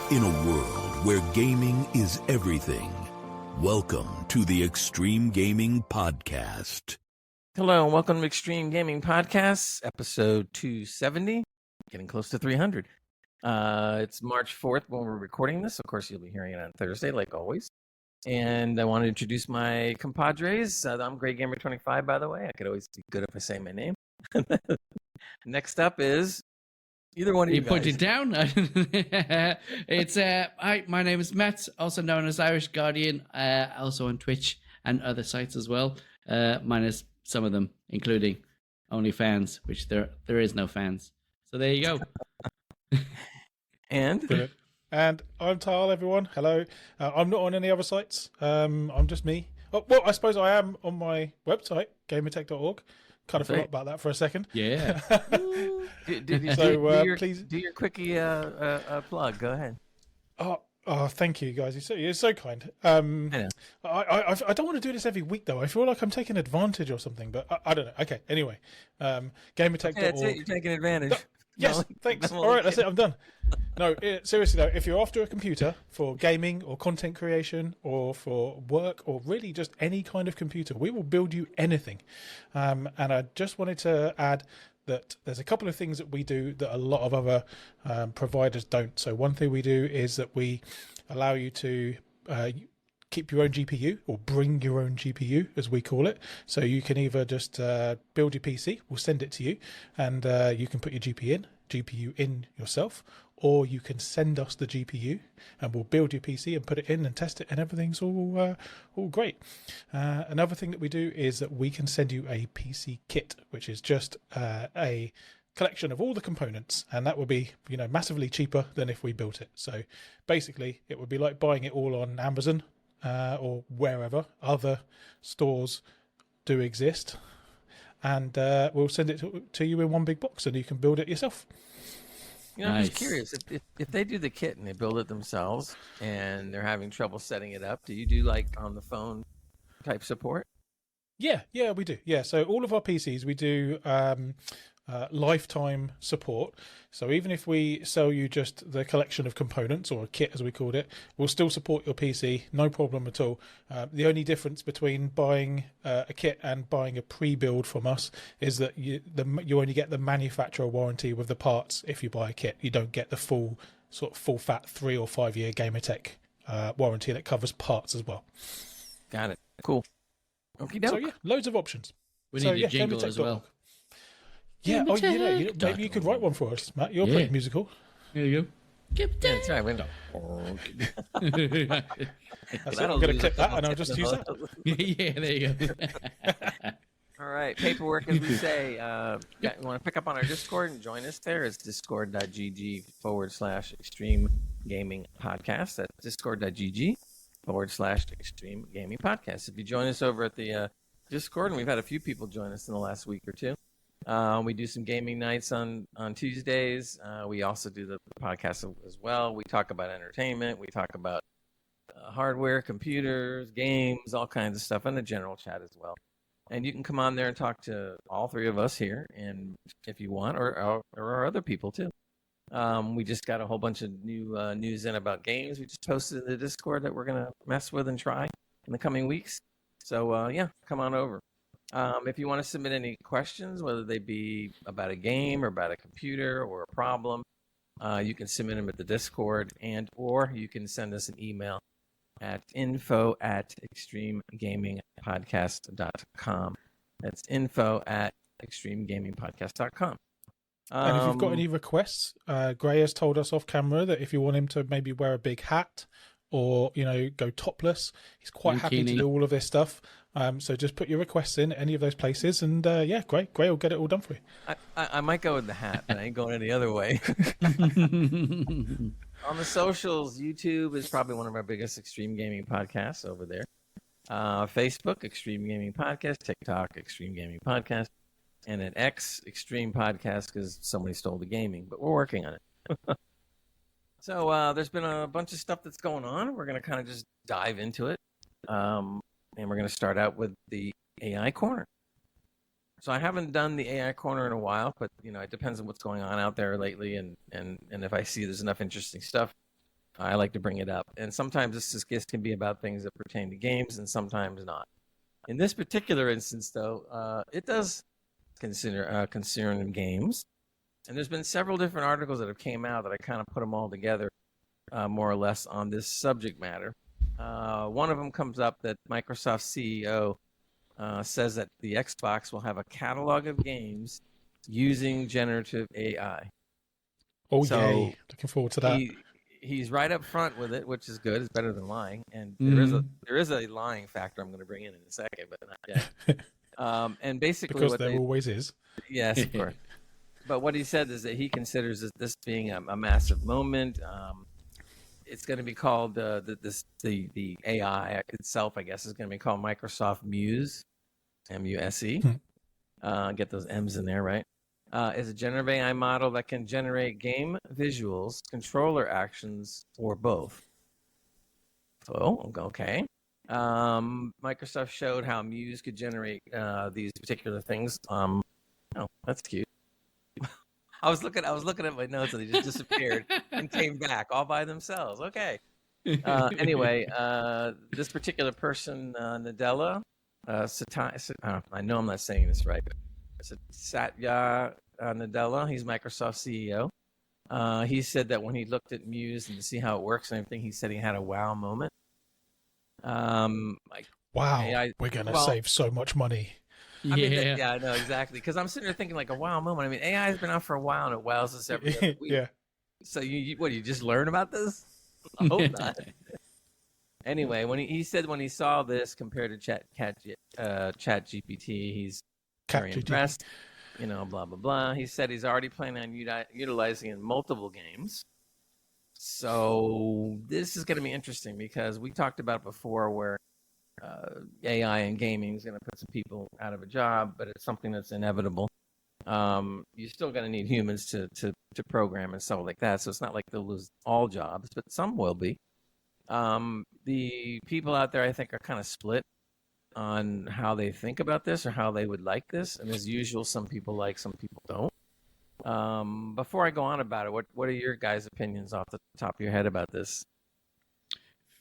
In a world where gaming is everything, welcome to the Extreme Gaming Podcast. Hello and welcome to Extreme Gaming Podcast, episode 270, getting close to 300. It's March 4th when we're recording this. Of course, you'll be hearing it on Thursday, like always. And I want to introduce my compadres. I'm Great Gamer 25, by the way. I could always be good if I say my name. Next up is either one of you guys. Pointed down. It's hi, my name is Matt, also known as Irish Guardian, also on Twitch and other sites as well. Minus some of them, including OnlyFans, which there is no fans. So there you go. And Brilliant. And I'm Tal, everyone. Hello. I'm not on any other sites. I'm just me. Oh, well, I suppose I am on my website, gamertech.org. Kind of forgot about that for a second. Yeah. Please do your quickie plug. Go ahead. Oh, thank you guys. You're so kind. I know. I don't want to do this every week though. I feel like I'm taking advantage or something, but I don't know. Okay. Anyway, gamertech.org. Yeah, that's it. You're taking advantage. Yes, thanks. All right, that's it. I'm done. No, seriously though, if you're after a computer for gaming or content creation or for work or really just any kind of computer, we will build you anything. And I just wanted to add that there's a couple of things that we do that a lot of other providers don't. So one thing we do is that we allow you to keep your own GPU or bring your own GPU, as we call it. So you can either just build your PC, we'll send it to you, and you can put your GPU in yourself, or you can send us the GPU and we'll build your PC and put it in and test it, and everything's all great. Another thing that we do is that we can send you a PC kit, which is just a collection of all the components, and that would be massively cheaper than if we built it. So basically it would be like buying it all on Amazon or wherever other stores do exist, and we'll send it to you in one big box and you can build it yourself. I'm just curious, if they do the kit and they build it themselves and they're having trouble setting it up, do you do like on the phone type support? Yeah, we do. Yeah, so all of our PCs, we do lifetime support. So even if we sell you just the collection of components, or a kit as we called it, we'll still support your PC, no problem at all. The only difference between buying a kit and buying a pre-build from us is that you only get the manufacturer warranty with the parts. If you buy a kit, you don't get the full fat 3 or 5 year Gamertech warranty that covers parts as well. Got it. Cool. Okay, so yeah, loads of options. We need a jingle as well. Yeah, maybe you could write one for us, Matt. You're pretty musical. There you go. That's right. I'm going to clip that and I'll just use that. Yeah, there you go. All right, paperwork, as we say. You want to pick up on our Discord and join us there. It's discord.gg/Extreme Gaming Podcast. That's discord.gg/Extreme Gaming Podcast. If you join us over at the Discord, and we've had a few people join us in the last week or two, we do some gaming nights on Tuesdays. We also do the podcast as well. We talk about entertainment. We talk about hardware, computers, games, all kinds of stuff, and the general chat as well. And you can come on there and talk to all three of us here, and if you want, or other people too. We just got a whole bunch of new news in about games we just posted in the Discord that we're going to mess with and try in the coming weeks. So, come on over. If you want to submit any questions, whether they be about a game or about a computer or a problem, you can submit them at the Discord, or you can send us an email at info@extremegamingpodcast.com. That's info@extremegamingpodcast.com. And if you've got any requests, Gray has told us off camera that if you want him to maybe wear a big hat or go topless, he's quite happy to do all of this stuff. So just put your requests in any of those places, and Gray will get it all done for you. I might go with the hat, but I ain't going any other way. On the socials, YouTube is probably one of our biggest Extreme Gaming podcasts over there. Facebook, Extreme Gaming Podcast. TikTok, Extreme Gaming Podcast. And an X, Extreme Podcast, because somebody stole the gaming, but we're working on it. So there's been a bunch of stuff that's going on. We're going to kind of just dive into it. And we're going to start out with the AI Corner. So I haven't done the AI Corner in a while, but it depends on what's going on out there lately, and if I see there's enough interesting stuff, I like to bring it up. And sometimes this can be about things that pertain to games, and sometimes not. In this particular instance, though, it does concern games. And there's been several different articles that have came out that I kind of put them all together, more or less, on this subject matter. One of them comes up that Microsoft CEO says that the Xbox will have a catalog of games using generative AI. Oh, so yay. Looking forward to that. He's right up front with it, which is good. It's better than lying. And there is a lying factor I'm going to bring in a second, but not yet. And basically, because there always is. Yes, of course. But what he said is that he considers this being a massive moment. It's going to be called the AI itself, I guess, is going to be called Microsoft Muse, M-U-S-E. Get those M's in there, right? Is a generative AI model that can generate game visuals, controller actions, or both. So, okay. Microsoft showed how Muse could generate these particular things. Oh, that's cute. I was looking at my notes and they just disappeared and came back all by themselves. Okay. Anyway, this particular person, Nadella, I know I'm not saying this right. Satya Nadella, he's Microsoft CEO. He said that when he looked at Muse and to see how it works and everything, he said he had a wow moment. Wow, we're going to save so much money. I mean, I know, exactly. Because I'm sitting there thinking like a wow moment. I mean, AI has been out for a while and it wows us every other week. Yeah. So you just learn about this? I hope not. Anyway, when he said when he saw this compared to Chat GPT, he's very impressed. Blah blah blah. He said he's already planning on utilizing it in multiple games. So this is going to be interesting because we talked about before where AI and gaming is going to put some people out of a job, but it's something that's inevitable. You're still going to need humans to program and stuff like that. So it's not like they'll lose all jobs, but some will be. The people out there, I think, are kind of split on how they think about this or how they would like this. And as usual, some people like, some people don't. Before I go on about it, what are your guys' opinions off the top of your head about this?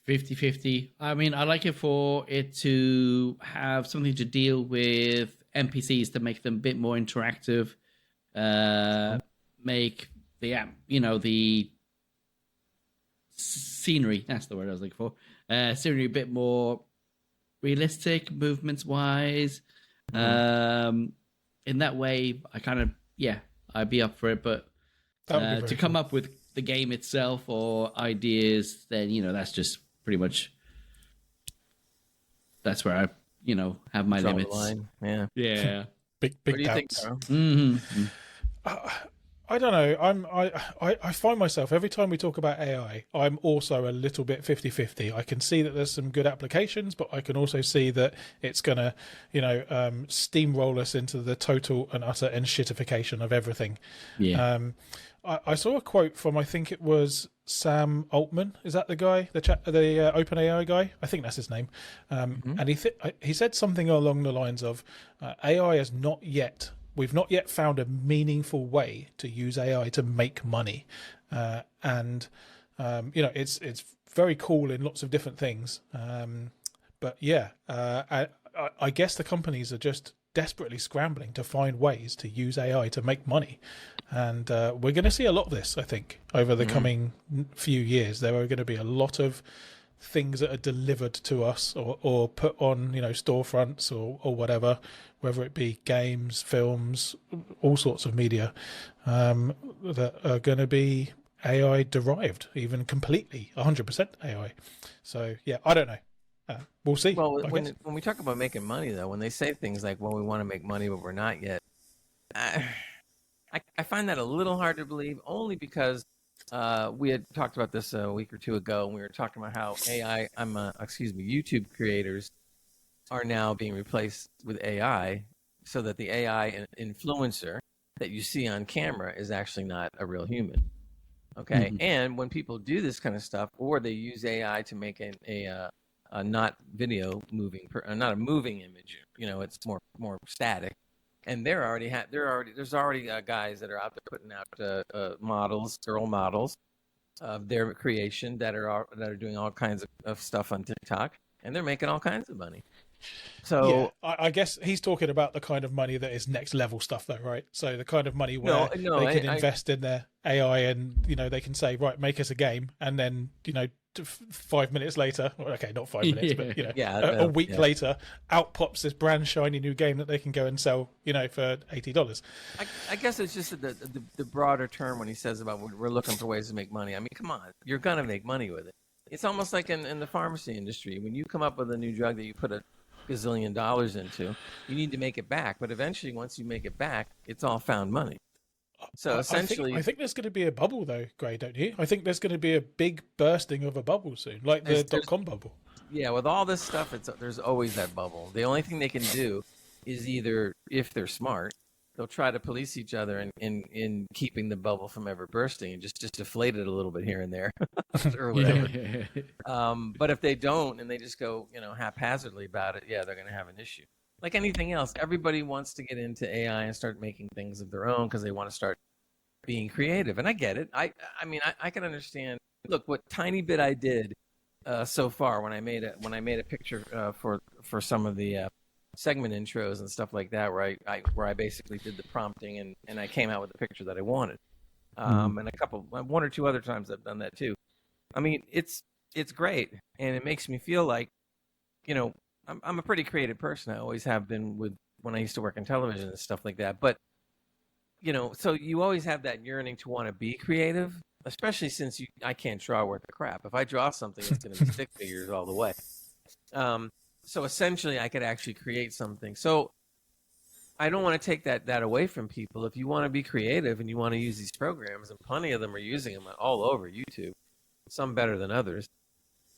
50-50. I mean, I like it for it to have something to deal with NPCs to make them a bit more interactive, make the scenery, that's the word I was looking for, scenery a bit more realistic, movements-wise. In that way, I kind of, I'd be up for it, but to come up with the game itself or ideas, then, that's just pretty much, that's where I, have my limits. The line. Yeah. Yeah. Big what do you doubts. think, Mm-hmm. I don't know. I find myself every time we talk about AI, I'm also a little bit 50-50. I can see that there's some good applications, but I can also see that it's gonna, steamroll us into the total and utter shitification of everything. Yeah. I saw a quote from, I think it was Sam Altman. Is that the guy, the OpenAI guy? I think that's his name. And he said something along the lines of, AI has not yet. We've not yet found a meaningful way to use AI to make money, and it's very cool in lots of different things. But I guess the companies are just desperately scrambling to find ways to use AI to make money, and we're going to see a lot of this. I think over the coming few years, there are going to be a lot of things that are delivered to us or put on storefronts or whatever, whether it be games, films, all sorts of media that are going to be AI derived, even completely 100% AI. So I don't know. We'll see. Well, when we talk about making money, though, when they say things like, well, we want to make money, but we're not yet, I find that a little hard to believe, only because we had talked about this a week or two ago, and we were talking about how YouTube creators are now being replaced with AI, so that the AI influencer that you see on camera is actually not a real human. Okay, and when people do this kind of stuff, or they use AI to make a not video moving, not a moving image, it's more static. And there's already guys that are out there putting out models, girl models, of their creation that are doing all kinds of stuff on TikTok, and they're making all kinds of money. So I guess he's talking about the kind of money that is next level stuff, though, right? So the kind of money where they can invest in their AI, and they can say, right, make us a game, and then 5 minutes later, okay, not 5 minutes, but a week later, out pops this brand shiny new game that they can go and sell, for $80. I guess it's just the broader term when he says about we're looking for ways to make money. I mean, come on, you're gonna make money with it. It's almost like in the pharmacy industry. When you come up with a new drug that you put a gazillion dollars into, you need to make it back. But eventually, once you make it back, it's all found money. So essentially, I think there's going to be a bubble, though, Gray, don't you? I think there's going to be a big bursting of a bubble soon, like the .com bubble. Yeah, with all this stuff, there's always that bubble. The only thing they can do is either, if they're smart, they'll try to police each other in keeping the bubble from ever bursting and just deflate it a little bit here and there or whatever. But if they don't and they just go, haphazardly about it, they're going to have an issue. Like anything else, everybody wants to get into AI and start making things of their own because they want to start being creative. And I get it. I mean, I can understand. Look, what tiny bit I did so far when I made a picture for some of the segment intros and stuff like that, where I basically did the prompting and I came out with the picture that I wanted. And one or two other times I've done that too. I mean, it's great, and it makes me feel like, I'm a pretty creative person. I always have been when I used to work in television and stuff like that. But so you always have that yearning to want to be creative, especially since I can't draw worth a crap. If I draw something, it's going to be stick figures all the way. So essentially, I could actually create something. So I don't want to take that away from people. If you want to be creative and you want to use these programs, and plenty of them are using them all over YouTube, some better than others.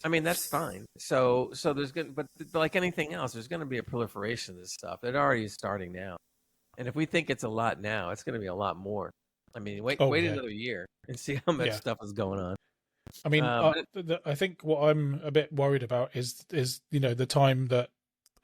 I mean, that's fine. So there's but like anything else, there's going to be a proliferation of this stuff. It already is starting now. And if we think it's a lot now, it's going to be a lot more. I mean, wait another year and see how much stuff is going on. I mean, I think what I'm a bit worried about is the time that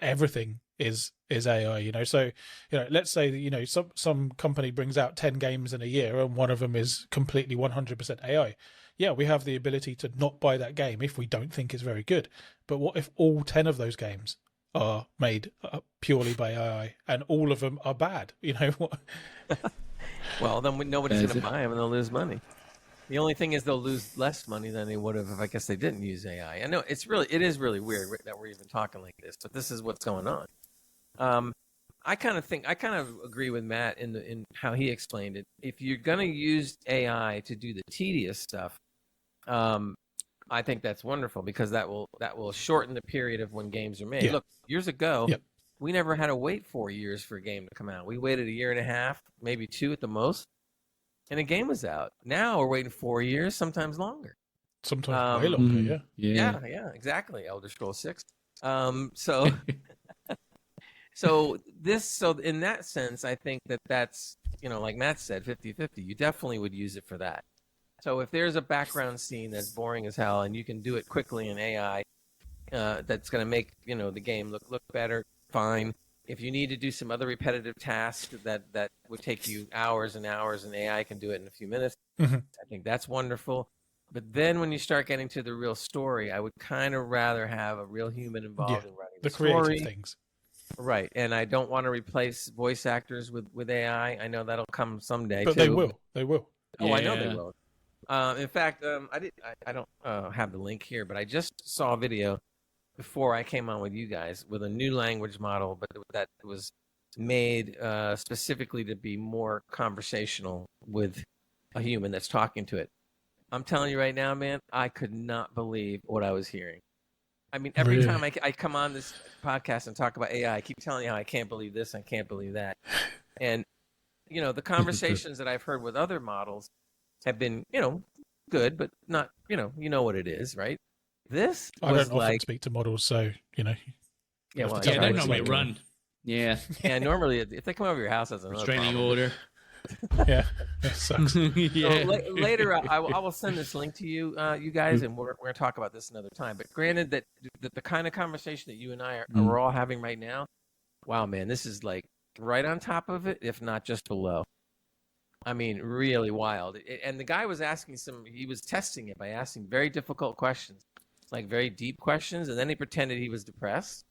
everything is AI. So let's say that some company brings out 10 games in a year and one of them is completely 100% AI. Yeah, we have the ability to not buy that game if we don't think it's very good. But what if all 10 of those games are made purely by AI and all of them are bad? Well, then nobody's going to buy them and they'll lose money. The only thing is they'll lose less money than they would have if I guess they didn't use AI. I know it is really weird that we're even talking like this, but this is what's going on. I kind of agree with Matt in how he explained it. If you're going to use AI to do the tedious stuff, I think that's wonderful because that will shorten the period of when games are made. Yeah. Look, years ago, we never had to wait 4 years for a game to come out. We waited 1.5 years, maybe 2 at the most, and a game was out. Now we're waiting 4 years, sometimes longer. Sometimes way longer, yeah, exactly. Elder Scrolls 6. So in that sense, I think that's, like Matt said, 50-50. You definitely would use it for that. So if there's a background scene that's boring as hell and you can do it quickly in AI, that's going to make, the game look better, fine. If you need to do some other repetitive tasks that would take you hours and hours and AI can do it in a few minutes, I think that's wonderful. But then when you start getting to the real story, I would kind of rather have a real human involved in writing the story. Creative things. Right, and I don't want to replace voice actors with AI. I know that'll come someday, but too. They will. Oh, yeah. I know they will. In fact, I don't have the link here, but I just saw a video before I came on with you guys with a new language model, but that was made specifically to be more conversational with a human that's talking to it. I'm telling you right now, man, I could not believe what I was hearing. I mean, every time I come on this podcast and talk about AI, I keep telling you how I can't believe this, I can't believe that. And, the conversations that I've heard with other models have been, good, but not, you know what it is, right? This I was don't often speak to models, so, Yeah, well, they normally run. Yeah. Yeah, normally, if they come over your house, that's another restraining order. Yeah, that sucks. Yeah. So later, I will send this link to you, you guys, and we're going to talk about this another time. But granted that the kind of conversation that you and I are all having right now, wow, man, this is like right on top of it, if not just below. I mean, really wild. And the guy was he was testing it by asking very difficult questions, like very deep questions, and then he pretended he was depressed,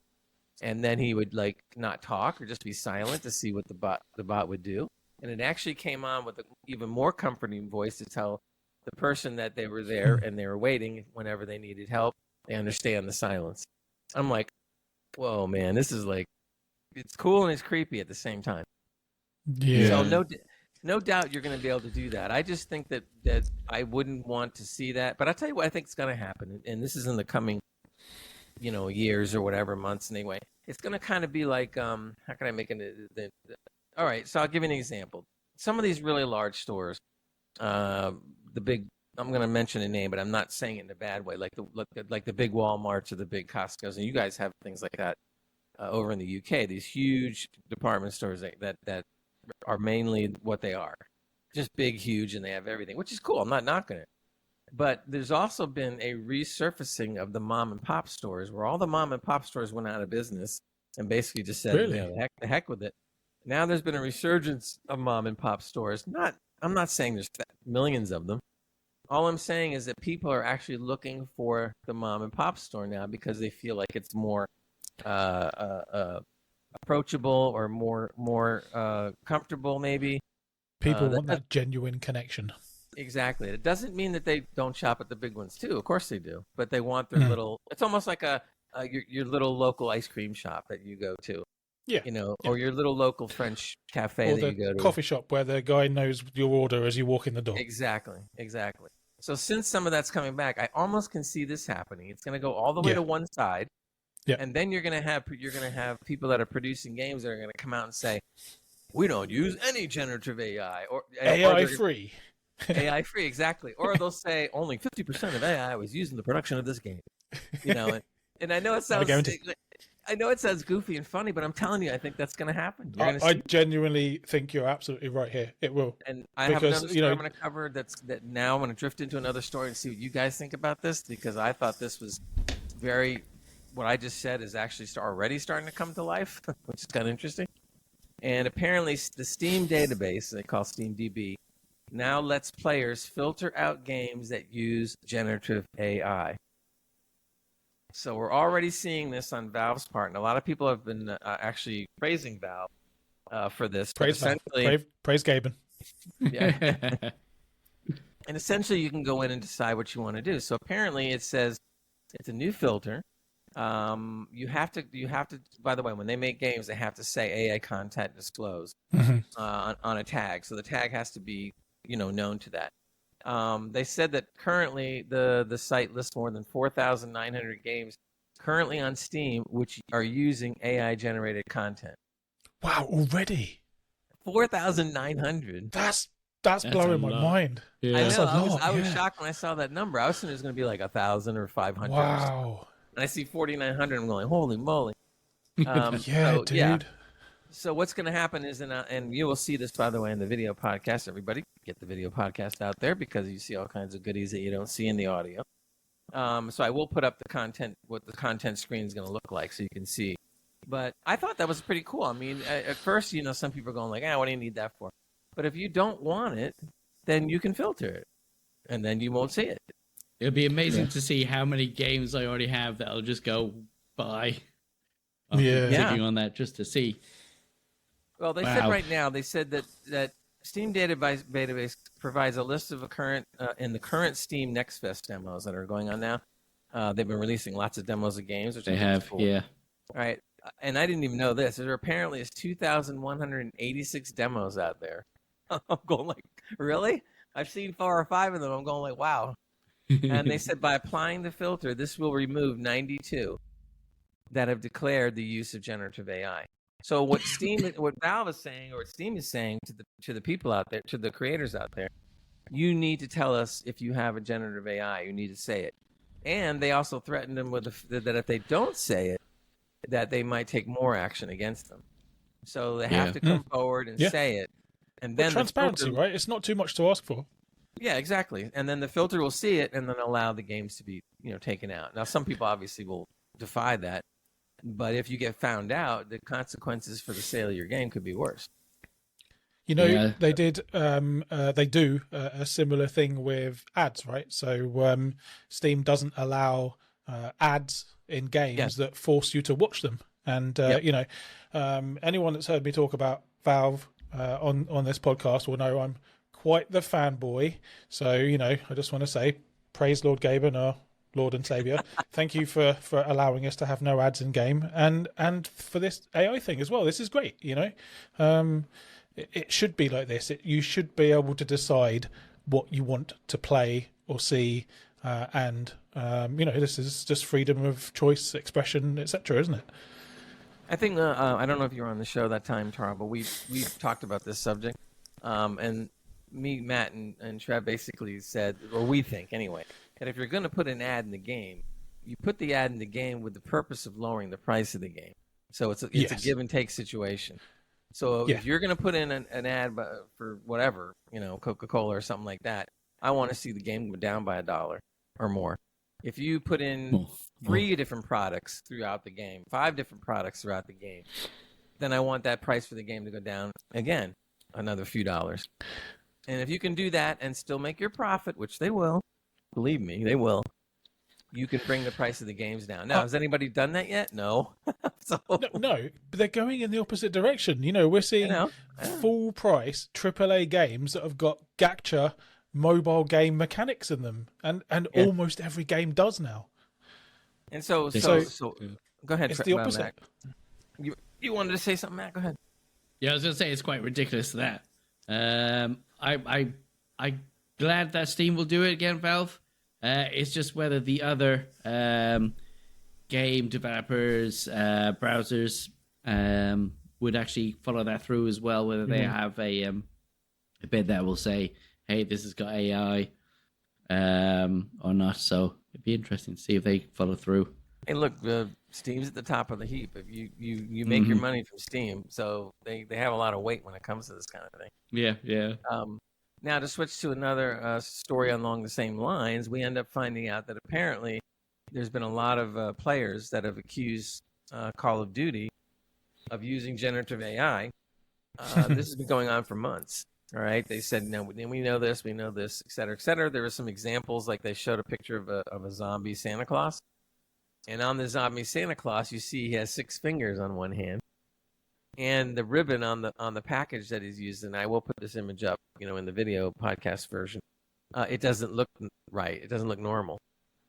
and then he would like not talk or just be silent to see what the bot would do. And it actually came on with an even more comforting voice to tell the person that they were there and they were waiting whenever they needed help. They understand the silence. I'm like, whoa, man, this is like, it's cool and it's creepy at the same time. Yeah. So no doubt you're going to be able to do that. I just think that I wouldn't want to see that. But I'll tell you what I think is going to happen. And this is in the coming, years or whatever, months anyway. It's going to kind of be like, how can I make it? All right, so I'll give you an example. Some of these really large stores, I'm going to mention a name, but I'm not saying it in a bad way, like the big Walmarts or the big Costco's. And you guys have things like that over in the UK, these huge department stores that are mainly what they are, just big, huge, and they have everything, which is cool. I'm not knocking it. But there's also been a resurfacing of the mom and pop stores where all the mom and pop stores went out of business and basically just said, Really? the heck with it. Now there's been a resurgence of mom and pop stores. I'm not saying there's millions of them. All I'm saying is that people are actually looking for the mom and pop store now because they feel like it's more approachable or more comfortable, maybe. People want that genuine connection. Exactly. It doesn't mean that they don't shop at the big ones too. Of course they do, but they want their little. It's almost like your little local ice cream shop that you go to. Yeah. Or your little local French cafe or that you go to. Coffee shop where the guy knows your order as you walk in the door. Exactly. So since some of that's coming back, I almost can see this happening. It's going to go all the way to one side. Yeah. And then you're going to have people that are producing games that are going to come out and say, we don't use any generative AI or AI free. AI free, exactly. Or they'll say only 50% of AI was used in the production of this game. And I know it sounds goofy and funny, but I'm telling you, I think that's going to happen. I genuinely think you're absolutely right here. It will. And I have another story I'm going to cover that now I'm going to drift into another story and see what you guys think about this, because I thought this was what I just said is actually already starting to come to life, which is kind of interesting. And apparently the Steam database, they call SteamDB, now lets players filter out games that use generative AI. So we're already seeing this on Valve's part, and a lot of people have been actually praising Valve for this. Praise Gaben. Yeah. And essentially, you can go in and decide what you want to do. So apparently, it says it's a new filter. You have to. By the way, when they make games, they have to say AI content disclosed on a tag. So the tag has to be known to that. They said that currently the site lists more than 4,900 games currently on Steam which are using AI generated content. Wow, already 4,900. That's blowing my mind. Yeah. I know. I was shocked when I saw that number. I was thinking it was going to be like 1,000 or 500. Wow. And I see 4,900. I'm going, holy moly. Dude. Yeah. So what's going to happen is, and you will see this, by the way, in the video podcast. Everybody, get the video podcast out there because you see all kinds of goodies that you don't see in the audio. So I will put up the content, what the content screen is going to look like, so you can see. But I thought that was pretty cool. I mean, at first, some people are going like, what do you need that for? But if you don't want it, then you can filter it, and then you won't see it. It'll be amazing to see how many games I already have that I'll just go buy. Clicking on that just to see. Well, they said right now, that Steam Database provides a list of the current Steam Next Fest demos that are going on now. They've been releasing lots of demos of games, which they have, cool. yeah. All right, and I didn't even know this. There apparently is 2,186 demos out there. I'm going like, really? I've seen 4 or 5 of them. I'm going like, wow. And they said by applying the filter, this will remove 92 that have declared the use of generative AI. So what Valve is saying, or what Steam is saying to the people out there, to the creators out there, you need to tell us if you have a generative AI. You need to say it. And they also threatened them with that if they don't say it, that they might take more action against them. So they have to come forward and say it. And then transparency, right? It's not too much to ask for. Yeah, exactly. And then the filter will see it and then allow the games to be, taken out. Now, some people obviously will defy that. But if you get found out, the consequences for the sale of your game could be worse. You know, Yeah. they do a similar thing with ads, right? So Steam doesn't allow ads in games that force you to watch them. And you know, anyone that's heard me talk about Valve on this podcast will know I'm quite the fanboy. So you know, I just want to say, praise Lord Gaben, our Lord and Savior. Thank you for allowing us to have no ads in game, and for this AI thing as well. This is great. You know, it should be like this. You should be able to decide what you want to play or see, and you know, this is just freedom of choice, expression, etc., isn't it? I think I don't know if you were on the show that time, Tara, but we've talked about this subject, and me, Matt, and Trev basically said, or we think anyway, that if you're going to put an ad in the game, you put the ad in the game with the purpose of lowering the price of the game. So it's a give and take situation. So if you're going to put in an ad for whatever, you know, Coca-Cola or something like that, I want to see the game go down by $1 or more. If you put in 3 different products throughout the game, 5 different products throughout the game, then I want that price for the game to go down again, another few dollars. And if you can do that and still make your profit, which they will, believe me, they will, you can bring the price of the games down. Now, has anybody done that yet? No. No, but they're going in the opposite direction. You know, we're seeing full price AAA games that have got gacha mobile game mechanics in them, and almost every game does now. And so go ahead. It's the opposite. Matt. You wanted to say something, Matt? Go ahead. Yeah, I was going to say it's quite ridiculous that. I glad that Steam will do it again, Valve. It's just whether the other game developers, browsers would actually follow that through as well. Whether they have a bit that will say, "Hey, this has got AI," or not. So it'd be interesting to see if they follow through. Hey, look, Steam's at the top of the heap. If you make your money from Steam, so they have a lot of weight when it comes to this kind of thing. Yeah. Now, to switch to another story along the same lines, we end up finding out that apparently there's been a lot of players that have accused Call of Duty of using generative AI. This has been going on for months. All right, they said, "No, we know this, et cetera, et cetera." There were some examples, like they showed a picture of a zombie Santa Claus, and on the zombie Santa Claus, you see he has 6 fingers on one hand. And the ribbon on the package that he's used, and I will put this image up, you know, in the video podcast version. It doesn't look right. It doesn't look normal.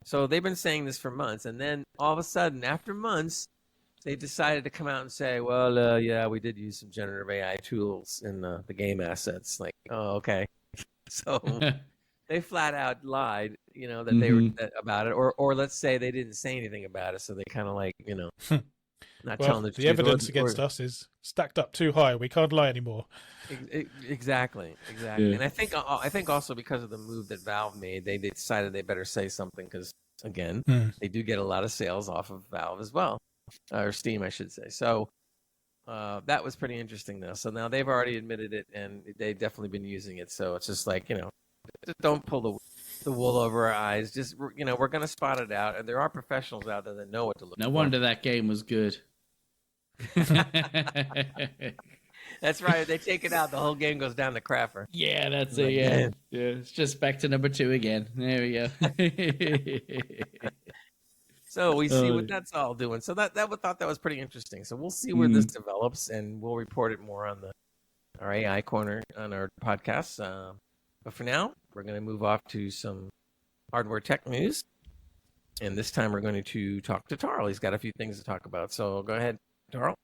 So they've been saying this for months, and then all of a sudden, after months, they decided to come out and say, "Well, yeah, we did use some generative AI tools in the game assets." Like, oh, okay. So they flat out lied, you know, that they were about it, or let's say they didn't say anything about it, so they kind of like, you know. Not telling the truth. Evidence against us is stacked up too high. We can't lie anymore. Exactly. Yeah. And I think also because of the move that Valve made, they decided they better say something because, again, they do get a lot of sales off of Valve as well, or Steam, I should say. So that was pretty interesting, though. So now they've already admitted it, and they've definitely been using it. So it's just like, you know, just don't pull the wool over our eyes. Just, you know, we're going to spot it out, and there are professionals out there that know what to look for. No wonder that game was good. That's right. If they take it out, the whole game goes down the crapper. Yeah, that's it. Yeah. It's just back to number 2 again. There we go. So we see what that's all doing. So that thought that was pretty interesting. So we'll see where this develops, and we'll report it more on our AI corner on our podcast. But for now, we're going to move off to some hardware tech news, and this time we're going to talk to Tarl. He's got a few things to talk about. So go ahead, Tarl.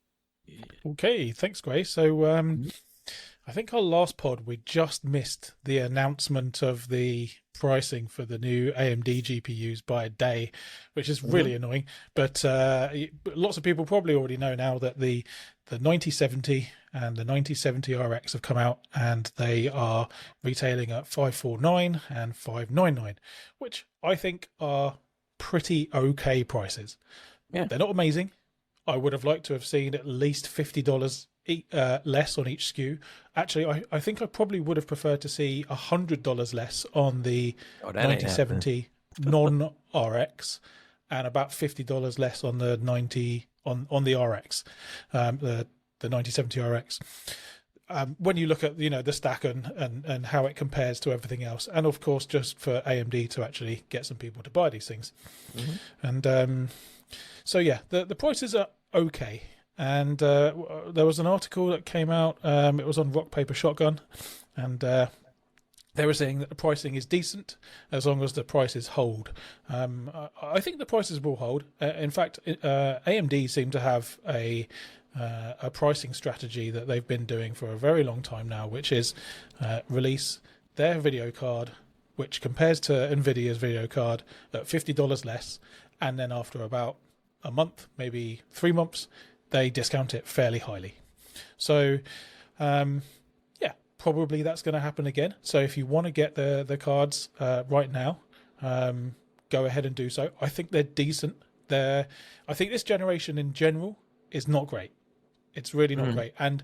Okay, thanks, Grace. So I think our last pod, we just missed the announcement of the pricing for the new AMD GPUs by a day, which is really annoying. But lots of people probably already know now that the 9070 and the 9070 RX have come out, and they are retailing at $549 and $599, which I think are pretty okay prices. Yeah. They're not amazing. I would have liked to have seen at least $50 less on each SKU. Actually, I think I probably would have preferred to see $100 less on the 9070 non-RX and about $50 less on the 90 on the RX, the 9070 RX. when you look at the stack and how it compares to everything else, and of course just for AMD to actually get some people to buy these things, and so yeah, the prices are okay. And there was an article that came out. It was on Rock Paper Shotgun, and they were saying that the pricing is decent as long as the prices hold. I think the prices will hold. In fact, AMD seem to have a pricing strategy that they've been doing for a very long time now, which is release their video card, which compares to NVIDIA's video card at $50 less, and then after about a month, maybe 3 months, they discount it fairly highly. So, yeah, probably that's going to happen again. So if you want to get the cards right now, go ahead and do so. I think they're decent. I think this generation in general is not great. It's really not great. And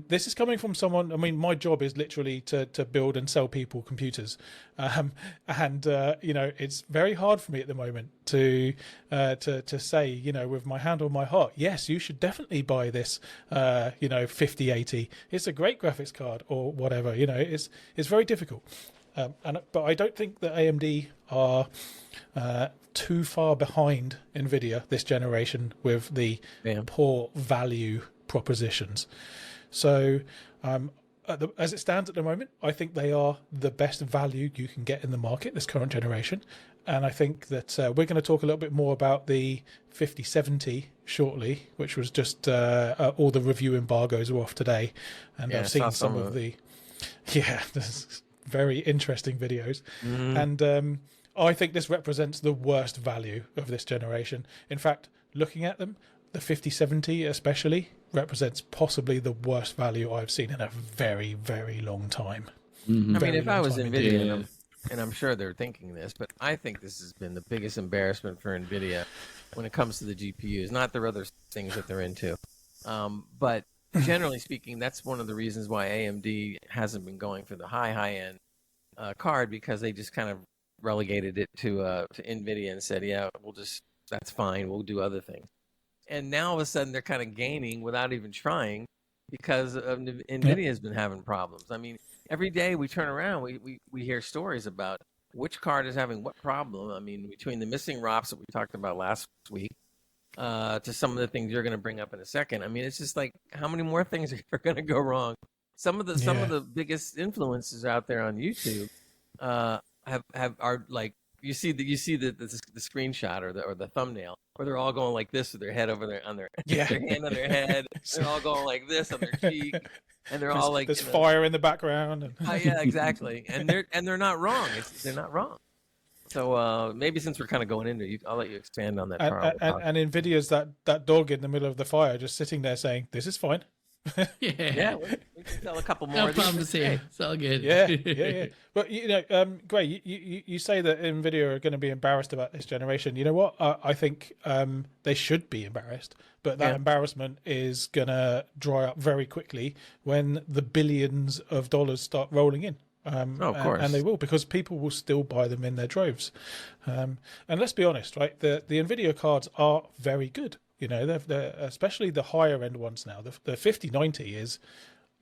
this is coming from someone, I mean, my job is literally to build and sell people computers. It's very hard for me at the moment to say, with my hand on my heart, yes, you should definitely buy this, 5080. It's a great graphics card or whatever, it's very difficult. But I don't think that AMD are too far behind NVIDIA this generation with the poor value propositions. So as it stands at the moment, I think they are the best value you can get in the market this current generation. And I think that we're going to talk a little bit more about the 5070 shortly, which was just all the review embargoes are off today. And I've seen some of the very interesting videos. And I think this represents the worst value of this generation. In fact, looking at them, the 5070 especially represents possibly the worst value I've seen in a very, very long time. I mean, if I was NVIDIA, and I'm sure they're thinking this, but I think this has been the biggest embarrassment for NVIDIA when it comes to the GPUs, not their other things that they're into. But generally speaking, that's one of the reasons why AMD hasn't been going for the high-end card, because they just kind of relegated it to NVIDIA and said, yeah, that's fine, we'll do other things. And now all of a sudden they're kind of gaining without even trying, because of NVIDIA has been having problems. I mean, every day we turn around, we hear stories about which card is having what problem. I mean, between the missing ROPs that we talked about last week to some of the things you're going to bring up in a second. I mean, it's just like, how many more things are going to go wrong? Some of the biggest influencers out there on YouTube are like, you see the screenshot or the thumbnail where they're all going like this with their head over their hand on their head. They're all going like this on their cheek, and they're all like, there's fire in the background. And... yeah, exactly. And they're not wrong. They're not wrong. So maybe since we're kind of going into it, I'll let you expand on that. And NVIDIA's that dog in the middle of the fire just sitting there saying, "This is fine." Yeah, we can tell a couple more. No problems here. It's all good. Yeah. But Gray, you say that NVIDIA are going to be embarrassed about this generation. You know what? I think they should be embarrassed, but that embarrassment is going to dry up very quickly when the billions of dollars start rolling in. Of course, and they will, because people will still buy them in their droves. And let's be honest, right? The NVIDIA cards are very good. They're especially the higher end ones now. The 5090 is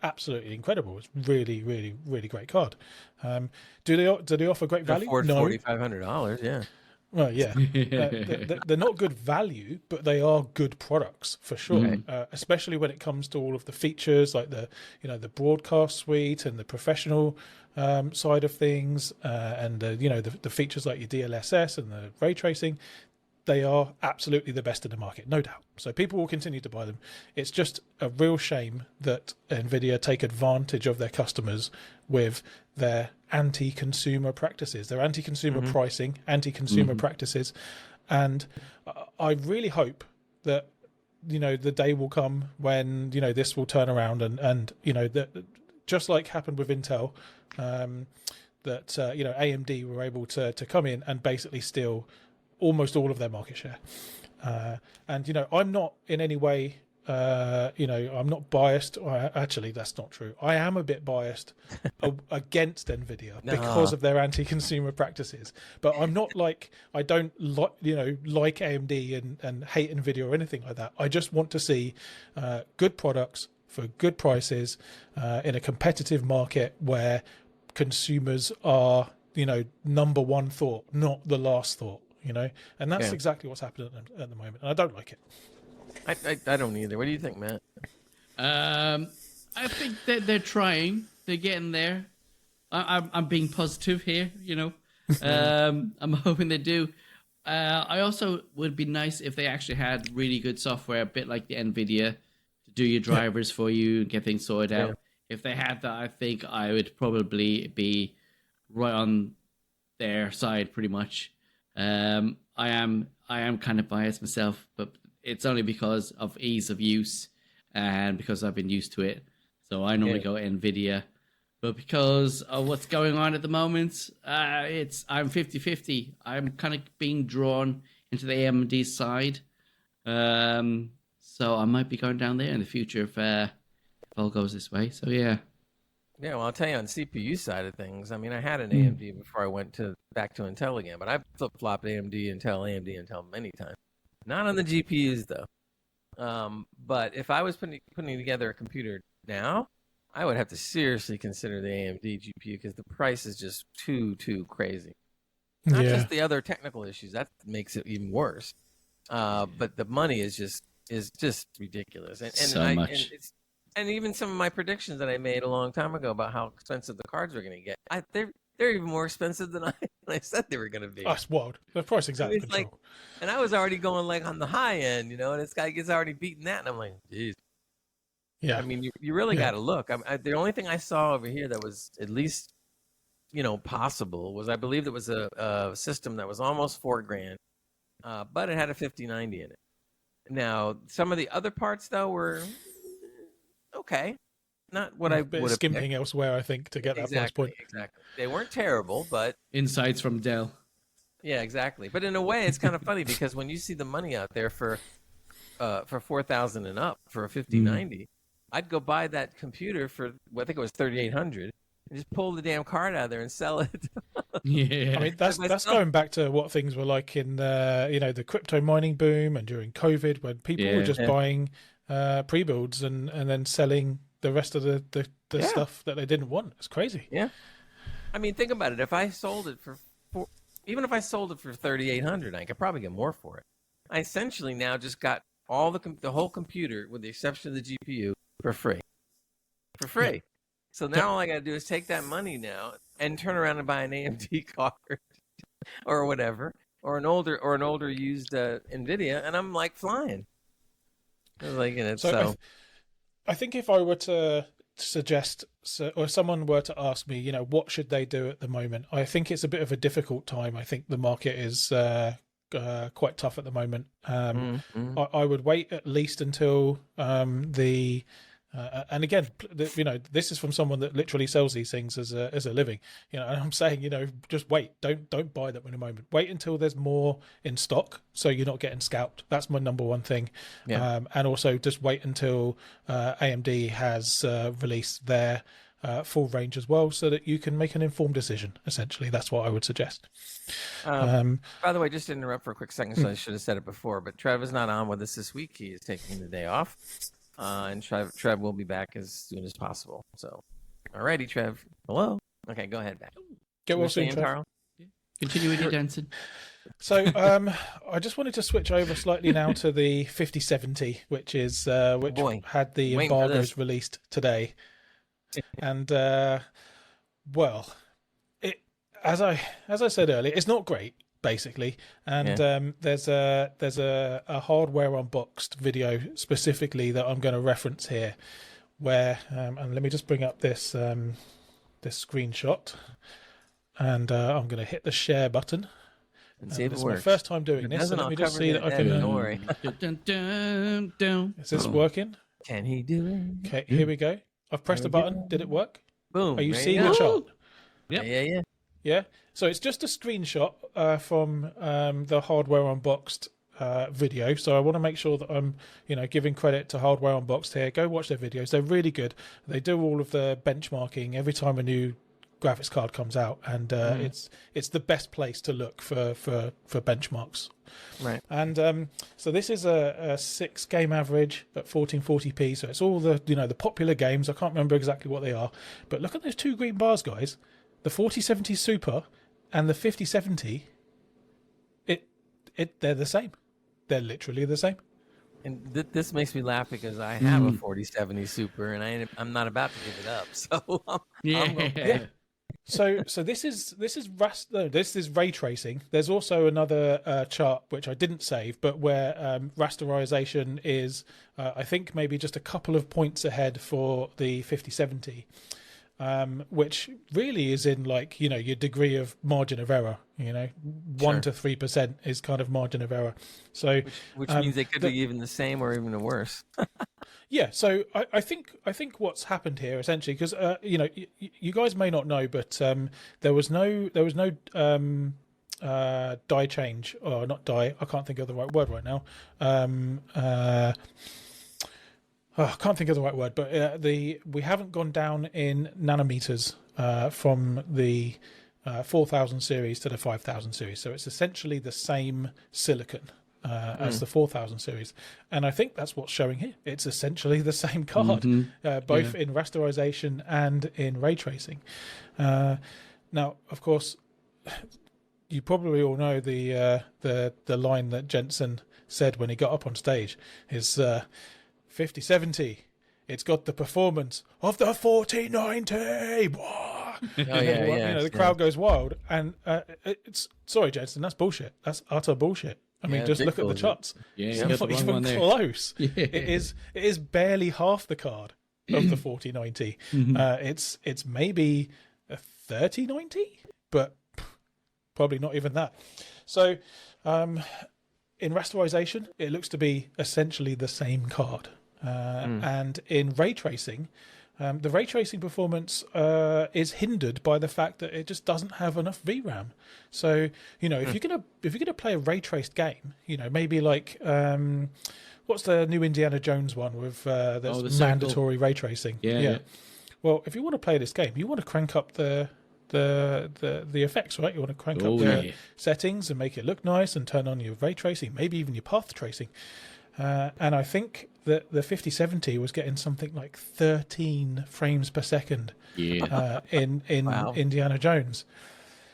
absolutely incredible. It's really, really, really great card. Do they offer great value? Afford $4,500, yeah. Well, yeah. They're not good value, but they are good products for sure. Especially when it comes to all of the features like the broadcast suite and the professional side of things, and the features like your DLSS and the ray tracing. They are absolutely the best in the market, no doubt. So people will continue to buy them. It's just a real shame that NVIDIA take advantage of their customers with their anti-consumer practices, their anti-consumer pricing, anti-consumer practices. And I really hope that, the day will come when, this will turn around and that just like happened with Intel, that, AMD were able to come in and basically steal almost all of their market share. And I'm not in any way I'm not biased. Actually, that's not true. I am a bit biased against NVIDIA because of their anti-consumer practices, but I'm not like, I don't like AMD and hate NVIDIA or anything like that. I just want to see good products, for good prices in a competitive market where consumers are, number one thought, not the last thought, and that's exactly what's happening at the moment. And I don't like it. I don't either. What do you think, Matt? I think that they're trying. They're getting there. I'm being positive here, I'm hoping they do. I also would be nice if they actually had really good software, a bit like the NVIDIA, to do your drivers for you and get things sorted out. If they had that, I think I would probably be right on their side pretty much. I am kind of biased myself, but it's only because of ease of use and because I've been used to it. So I normally go NVIDIA. But because of what's going on at the moment, I'm 50-50. I'm kind of being drawn into the AMD side. So I might be going down there in the future if all goes this way. So, yeah. Yeah, well, I'll tell you on CPU side of things. I mean, I had an AMD before I went back to Intel again, but I flip-flopped AMD, Intel many times. Not on the GPUs, though. But if I was putting together a computer now, I would have to seriously consider the AMD GPU because the price is just too crazy. Not just the other technical issues, that makes it even worse. But the money is just ridiculous. And so much. And even some of my predictions that I made a long time ago about how expensive the cards were going to get, they're even more expensive than I said they were going to be. That's wild. The price exactly control. And I was already going like on the high end, and this guy gets already beaten that, and I'm like, geez. Yeah. I mean, you really got to look. The only thing I saw over here that was at least, possible was I believe there was a system that was almost $4,000, but it had a 5090 in it. Now, some of the other parts though were okay, not what I would have skimping elsewhere, I think, to get that price point. Exactly, they weren't terrible, but insights from Dell. Yeah, exactly. But in a way, it's kind of funny because when you see the money out there for $4,000 and up for a 5090. I'd go buy that computer for, I think it was $3,800, and just pull the damn card out of there and sell it. Yeah, I mean that's going back to what things were like in the crypto mining boom and during COVID when people were just buying pre-builds and then selling the rest of the stuff that they didn't want. It's crazy. Yeah, I mean, think about it. If I sold it even if I sold it for $3,800, I could probably get more for it. I essentially now just got all the whole computer with the exception of the GPU. For free. Yeah. So now all I got to do is take that money now and turn around and buy an AMD card or whatever, or an older used NVIDIA, and I'm like flying. I think if I were to suggest, or someone were to ask me, what should they do at the moment? I think it's a bit of a difficult time. I think the market is quite tough at the moment. I would wait at least until and again, this is from someone that literally sells these things as a living. And I'm saying, just wait. Don't buy them in a moment. Wait until there's more in stock, so you're not getting scalped. That's my number one thing. Yeah. And also just wait until AMD has released their full range as well, so that you can make an informed decision. Essentially, that's what I would suggest. By the way, just to interrupt for a quick second, so I should have said it before, but Trev is not on with us this week. He is taking the day off. And Trev will be back as soon as possible. So, alrighty, Trev. Hello. Okay, go ahead, back. Get well soon, Trev. Continue with your dancing. So, I just wanted to switch over slightly now to the 5070, which had the embargoes released today, and as I said earlier, it's not great. Basically, and there's a hardware unboxed video specifically that I'm going to reference here, where and let me just bring up this screenshot, and I'm going to hit the share button. And see if this it is works. my first time doing this, so let me just see that I can. Don't worry. Is this working? Can he do it? Okay, here we go. I've pressed the button. Did it work? Boom. Are you seeing the chart? Yep. Yeah. Yeah, so it's just a screenshot from the Hardware Unboxed video. So I want to make sure that I'm, giving credit to Hardware Unboxed here. Go watch their videos; they're really good. They do all of the benchmarking every time a new graphics card comes out, and it's the best place to look for benchmarks. Right. And so this is a 6 game average at 1440p. So it's all the the popular games. I can't remember exactly what they are, but look at those 2 green bars, guys. The 4070 Super and the 5070. They're the same. They're literally the same. And this makes me laugh because I have a 4070 Super, and I'm not about to give it up. So I'm okay. So this is ray tracing. There's also another chart which I didn't save, but where rasterization is, I think maybe just a couple of points ahead for the 5070, which really is in like your degree of margin of error. 1 to 3% is kind of margin of error. So which means they could be even the same or even worse. Yeah, so I think what's happened here essentially, because you guys may not know, but there was no die change, or not die. I can't think of the right word right now. I can't think of the right word, but we haven't gone down in nanometers from the 4000 series to the 5000 series, so it's essentially the same silicon as the 4000 series, and I think that's what's showing here. It's essentially the same card, both in rasterization and in ray tracing. Now, of course, you probably all know the line that Jensen said when he got up on stage is 5070. It's got the performance of the 4090. The crowd goes wild, and it's sorry, Jensen, that's bullshit. That's utter bullshit. I mean, just look at the charts. It's not even close. It is barely half the card of the 4090. It's maybe a 3090, but probably not even that. So in rasterization, it looks to be essentially the same card. And in ray tracing, the ray tracing performance is hindered by the fact that it just doesn't have enough VRAM. So if you're gonna play a ray traced game, maybe like what's the new Indiana Jones one with there's mandatory ray tracing. Yeah. Well, if you want to play this game, you want to crank up the effects, right? You want to crank up the settings and make it look nice, and turn on your ray tracing, maybe even your path tracing. And I think that the 5070 was getting something like 13 frames per second in Indiana Jones.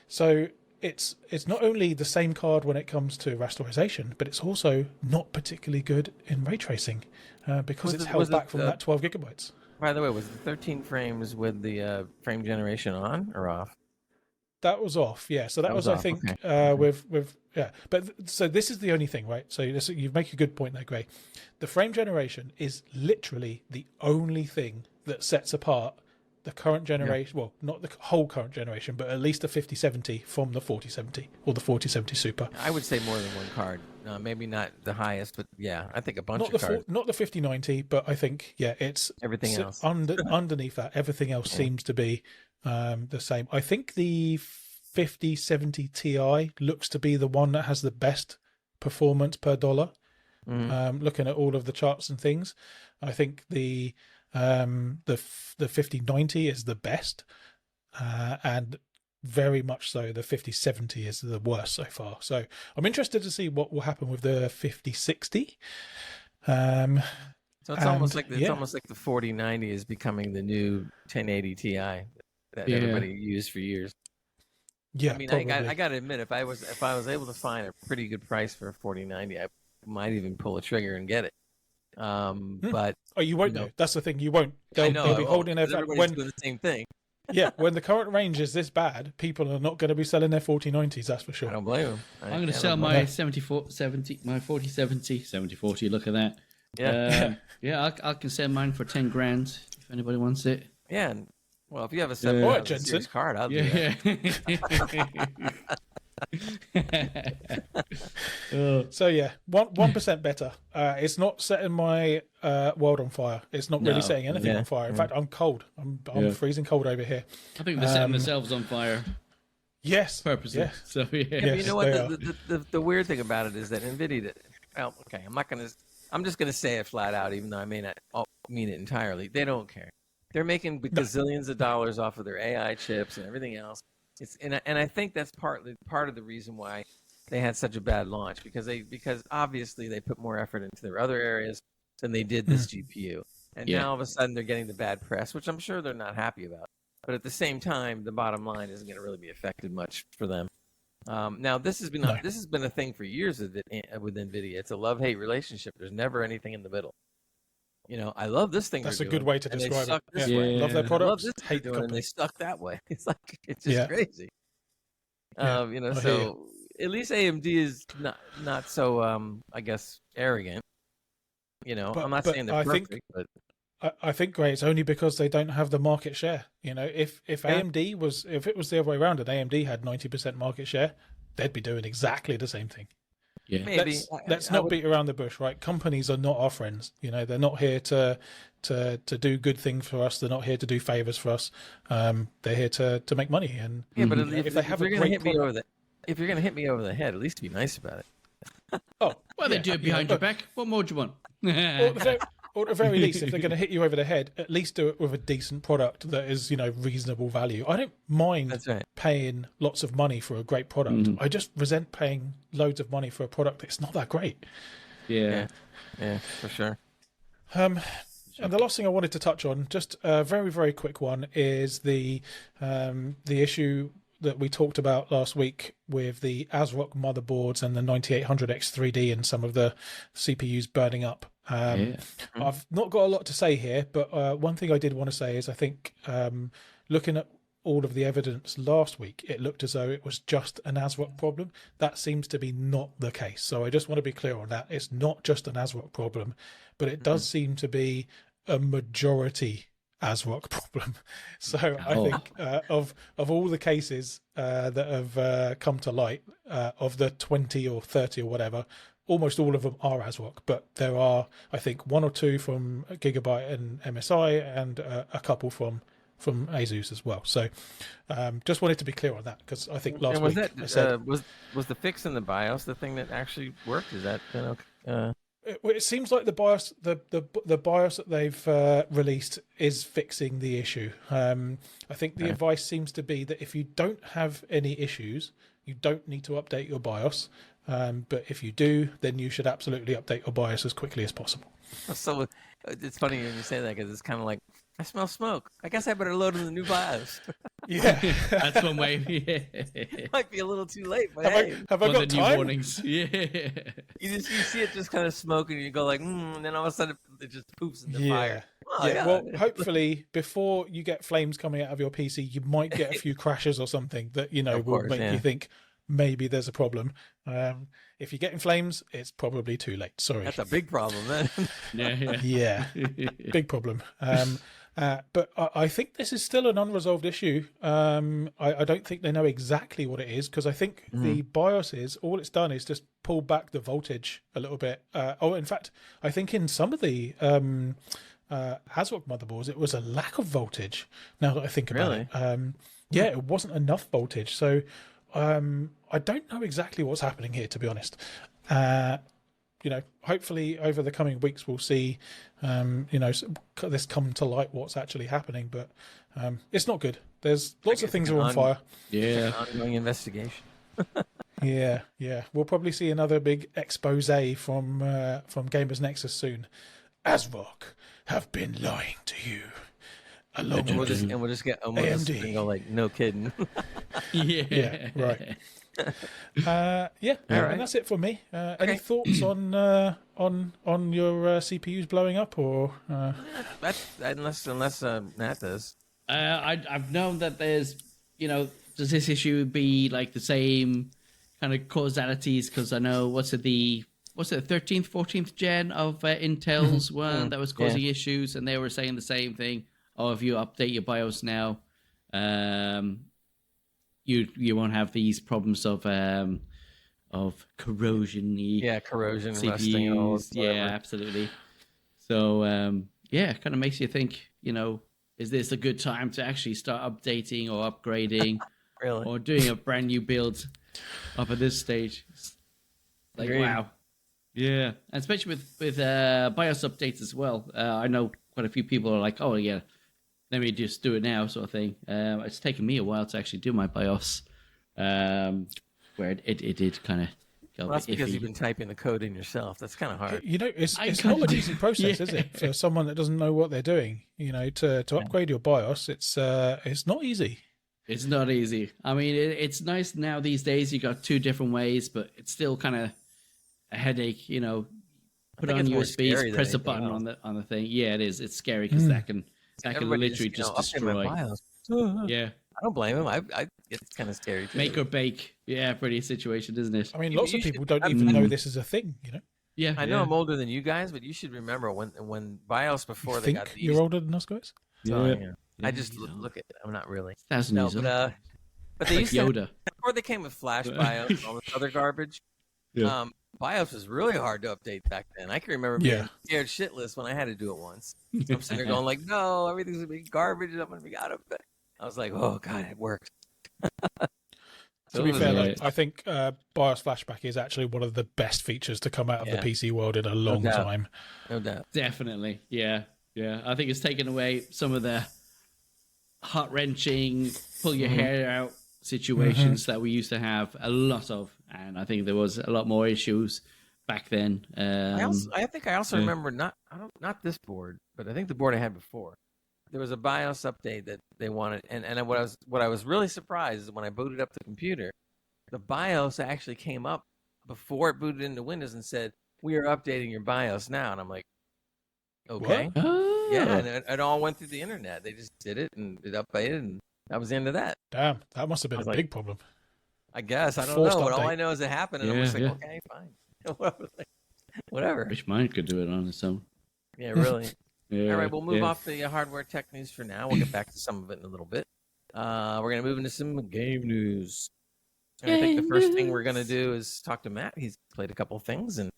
So it's not only the same card when it comes to rasterization, but it's also not particularly good in ray tracing because it's held back from that 12 gigabytes. By the way, was the 13 frames with the frame generation on or off? That was off, yeah. So that was off, I think, okay. with yeah. But so this is the only thing, right? So you make a good point there, Gray. The frame generation is literally the only thing that sets apart the current generation. Well, not the whole current generation, but at least the 5070 from the 4070 or the 4070 Super. I would say more than one card. Maybe not the highest, but yeah, I think a bunch of cards. Not the 5090, but I think it's everything else. Underneath that, everything else seems to be the same. I think the 5070 Ti looks to be the one that has the best performance per dollar. Looking at all of the charts and things, I think the 5090 is the best, and very much so the 5070 is the worst so far. So I'm interested to see what will happen with the 5060. So it's almost like the 4090 is becoming the new 1080 Ti that everybody used for years. Yeah, I mean, I got to admit, if I was able to find a pretty good price for a 4090, I might even pull a trigger and get it. But you won't know. That's the thing. You won't. They'll be holding their everybody's doing the same thing. Yeah, when the current range is this bad, people are not going to be selling their 4090s. That's for sure. I don't blame them. I'm going to sell my 70, my 4070, 7040. Look at that. Yeah, I can sell mine for 10 grand if anybody wants it. Yeah. Well, if you have a 7 series card, I'll do that. So yeah, 1% better. It's not setting my world on fire. It's not really setting anything on fire. In fact, I'm cold. I'm freezing cold over here. I think they're setting themselves on fire. Yes, purposely. Yes. So yeah. Yes, you know what? The weird thing about it is that NVIDIA. Well, okay, I'm just gonna say it flat out, even though I may not mean it entirely. They don't care. They're making gazillions of dollars off of their AI chips and everything else. And I think that's part of the reason why they had such a bad launch, because obviously they put more effort into their other areas than they did this GPU. And now all of a sudden they're getting the bad press, which I'm sure they're not happy about. But at the same time, the bottom line isn't going to really be affected much for them. Now this has been a thing for years with NVIDIA. It's a love-hate relationship. There's never anything in the middle. I love this thing. That's a good way to describe it. This way. Love their products, I love this hate the company. and they stuck that way. It's just crazy. So at least AMD is not so I guess arrogant. I'm not saying they're perfect, but I think, Gray, it's only because they don't have the market share. If AMD if it was the other way around and AMD had 90% market share, they'd be doing exactly the same thing. Yeah, maybe. Let's not beat around the bush, right? Companies are not our friends. They're not here to do good things for us. They're not here to do favors for us. They're here to make money. And but if they have a great product, if you're going to hit me over the head, at least be nice about it. Well, they do it behind your back. What more do you want? Or at the very least, if they're going to hit you over the head, at least do it with a decent product that is, reasonable value. I don't mind paying lots of money for a great product. I just resent paying loads of money for a product that's not that great. Yeah, for sure. And the last thing I wanted to touch on, just a very, very quick one, is the issue that we talked about last week with the ASRock motherboards and the 9800X 3D and some of the CPUs burning up. I've not got a lot to say here, but one thing I did want to say is I think looking at all of the evidence last week, it looked as though it was just an ASRock problem. That seems to be not the case. So I just want to be clear on that. It's not just an ASRock problem, but it does seem to be a majority ASRock problem. So I think of all the cases that have come to light, of the 20 or 30 or whatever, almost all of them are ASRock, but there are, I think, one or two from Gigabyte and MSI, and a couple from Asus as well. So just wanted to be clear on that, because I think last week I said... was the fix in the BIOS the thing that actually worked? Is that It seems like the BIOS that they've released is fixing the issue. I think the advice seems to be that if you don't have any issues, you don't need to update your BIOS. But if you do, then you should absolutely update your BIOS as quickly as possible. So it's funny when you say that, because it's kind of like, I smell smoke. I guess I better load in the new BIOS. Yeah, that's one way. It might be a little too late, but have I got time? New warnings. Yeah, you see it just kind of smoking, and you go like, and then all of a sudden it just poops in the fire. Oh, yeah. Well, hopefully before you get flames coming out of your PC, you might get a few crashes or something that will make you think maybe there's a problem. If you're getting flames, it's probably too late. Sorry, that's a big problem then. Yeah, big problem. But I think this is still an unresolved issue. I don't think they know exactly what it is, because I think the BIOS is, all it's done is just pull back the voltage a little bit. In fact, I think in some of the ASRock motherboards, it was a lack of voltage. Now that I think about it, it wasn't enough voltage. So I don't know exactly what's happening here, to be honest. Hopefully over the coming weeks we'll see, this come to light, what's actually happening. But it's not good. There's lots of things are on fire. Yeah, ongoing investigation. Yeah. We'll probably see another big expose from Gamers Nexus soon. ASRock have been lying to you. And we'll just get AMD and go like, no kidding. Yeah, right. All right. And that's it for me. Any thoughts on your CPUs blowing up, or that's unless Nat does. I've known that there's, does this issue be like the same kind of causalities? Because I know what's it, the 13th, 14th gen of Intel's one that was causing issues, and they were saying the same thing. Oh, if you update your BIOS now, you won't have these problems of corrosion. Corrosion, CPUs. rusting, and all. Yeah, absolutely. So it kind of makes you think. Is this a good time to actually start updating or upgrading, really, or doing a brand new build up at this stage? Like, wow. Yeah, and especially with BIOS updates as well. I know quite a few people are like, oh yeah, let me just do it now, sort of thing. It's taken me a while to actually do my BIOS, where it did kind of go Well, that's a bit because iffy. you've been typing the code in yourself. That's kind of hard. It's kinda not an do. easy process, is it, for someone that doesn't know what they're doing? To upgrade your BIOS, it's not easy. It's not easy. I mean, it's nice now these days. You got 2 different ways, but it's still kind of a headache. Put think on it's more scary USBs, than press a anything button else. on the thing. Yeah, it is. It's scary because that can Everybody literally just update my destroy. BIOS. Yeah, I don't blame him. I it's kind of scary too. make or bake. Yeah, pretty situation, isn't it? I mean, You- lots you of people should- don't even know this is a thing. Yeah, I know yeah. I'm older than you guys, but you should remember when BIOS before they Think got these. you're older than us guys? So, Yeah. yeah. I just look at. I'm not really. 1,000 No, years old. but they Like used to Yoda. before they came with Flash BIOS and all this other garbage. Yeah. BIOS was really hard to update back then. I can remember being Yeah. scared shitless when I had to do it once. I'm sitting there going like, "No, everything's gonna be garbage. I'm gonna be out of it." I was like, "Oh God, it worked." To be fair, Yeah. though, I think BIOS flashback is actually one of the best features to come out of Yeah. the PC world in a long doubt. time. No doubt. Definitely. Yeah. Yeah. I think it's taken away some of the heart wrenching, pull your hair out situations that we used to have a lot of. And I think there was a lot more issues back then. I think I also yeah. remember not this board, but I think the board I had before. There was a BIOS update that they wanted, and what I was really surprised is when I booted up the computer, the BIOS actually came up before it booted into Windows and said, "We are updating your BIOS now," and I'm like, "Okay, Oh. yeah," and it all went through the internet. They just did it and it updated, and that was the end of that. Damn, that must have been I was a like, big problem. I guess I don't Forced know, but all update. I know is it happened, and I'm Yeah, just like, yeah. "Okay, fine, whatever." Wish mine could do it on its own. Yeah, really. Yeah, All right, we'll move yeah. off the hardware tech news for now. We'll get back to some of it in a little bit. We're going to move into some game news. And I think the first thing we're going to do is talk to Matt. He's played a couple of things, and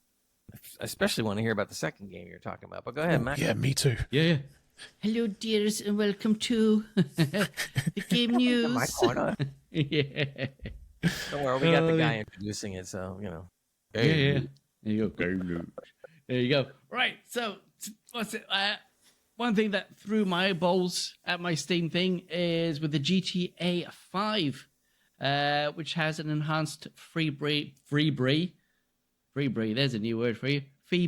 I especially want to hear about the second game you're talking about. But go ahead, Matt. Yeah, me too. Yeah, yeah. Hello, dears, and welcome to the game news. My corner. Yeah. Don't worry, we got the guy introducing it, so, Yeah, yeah. There you go. Game news. There you go. Right. So, what's it? One thing that threw my balls at my Steam thing is with the GTA 5, which has an enhanced free. There's a new word for you. Free.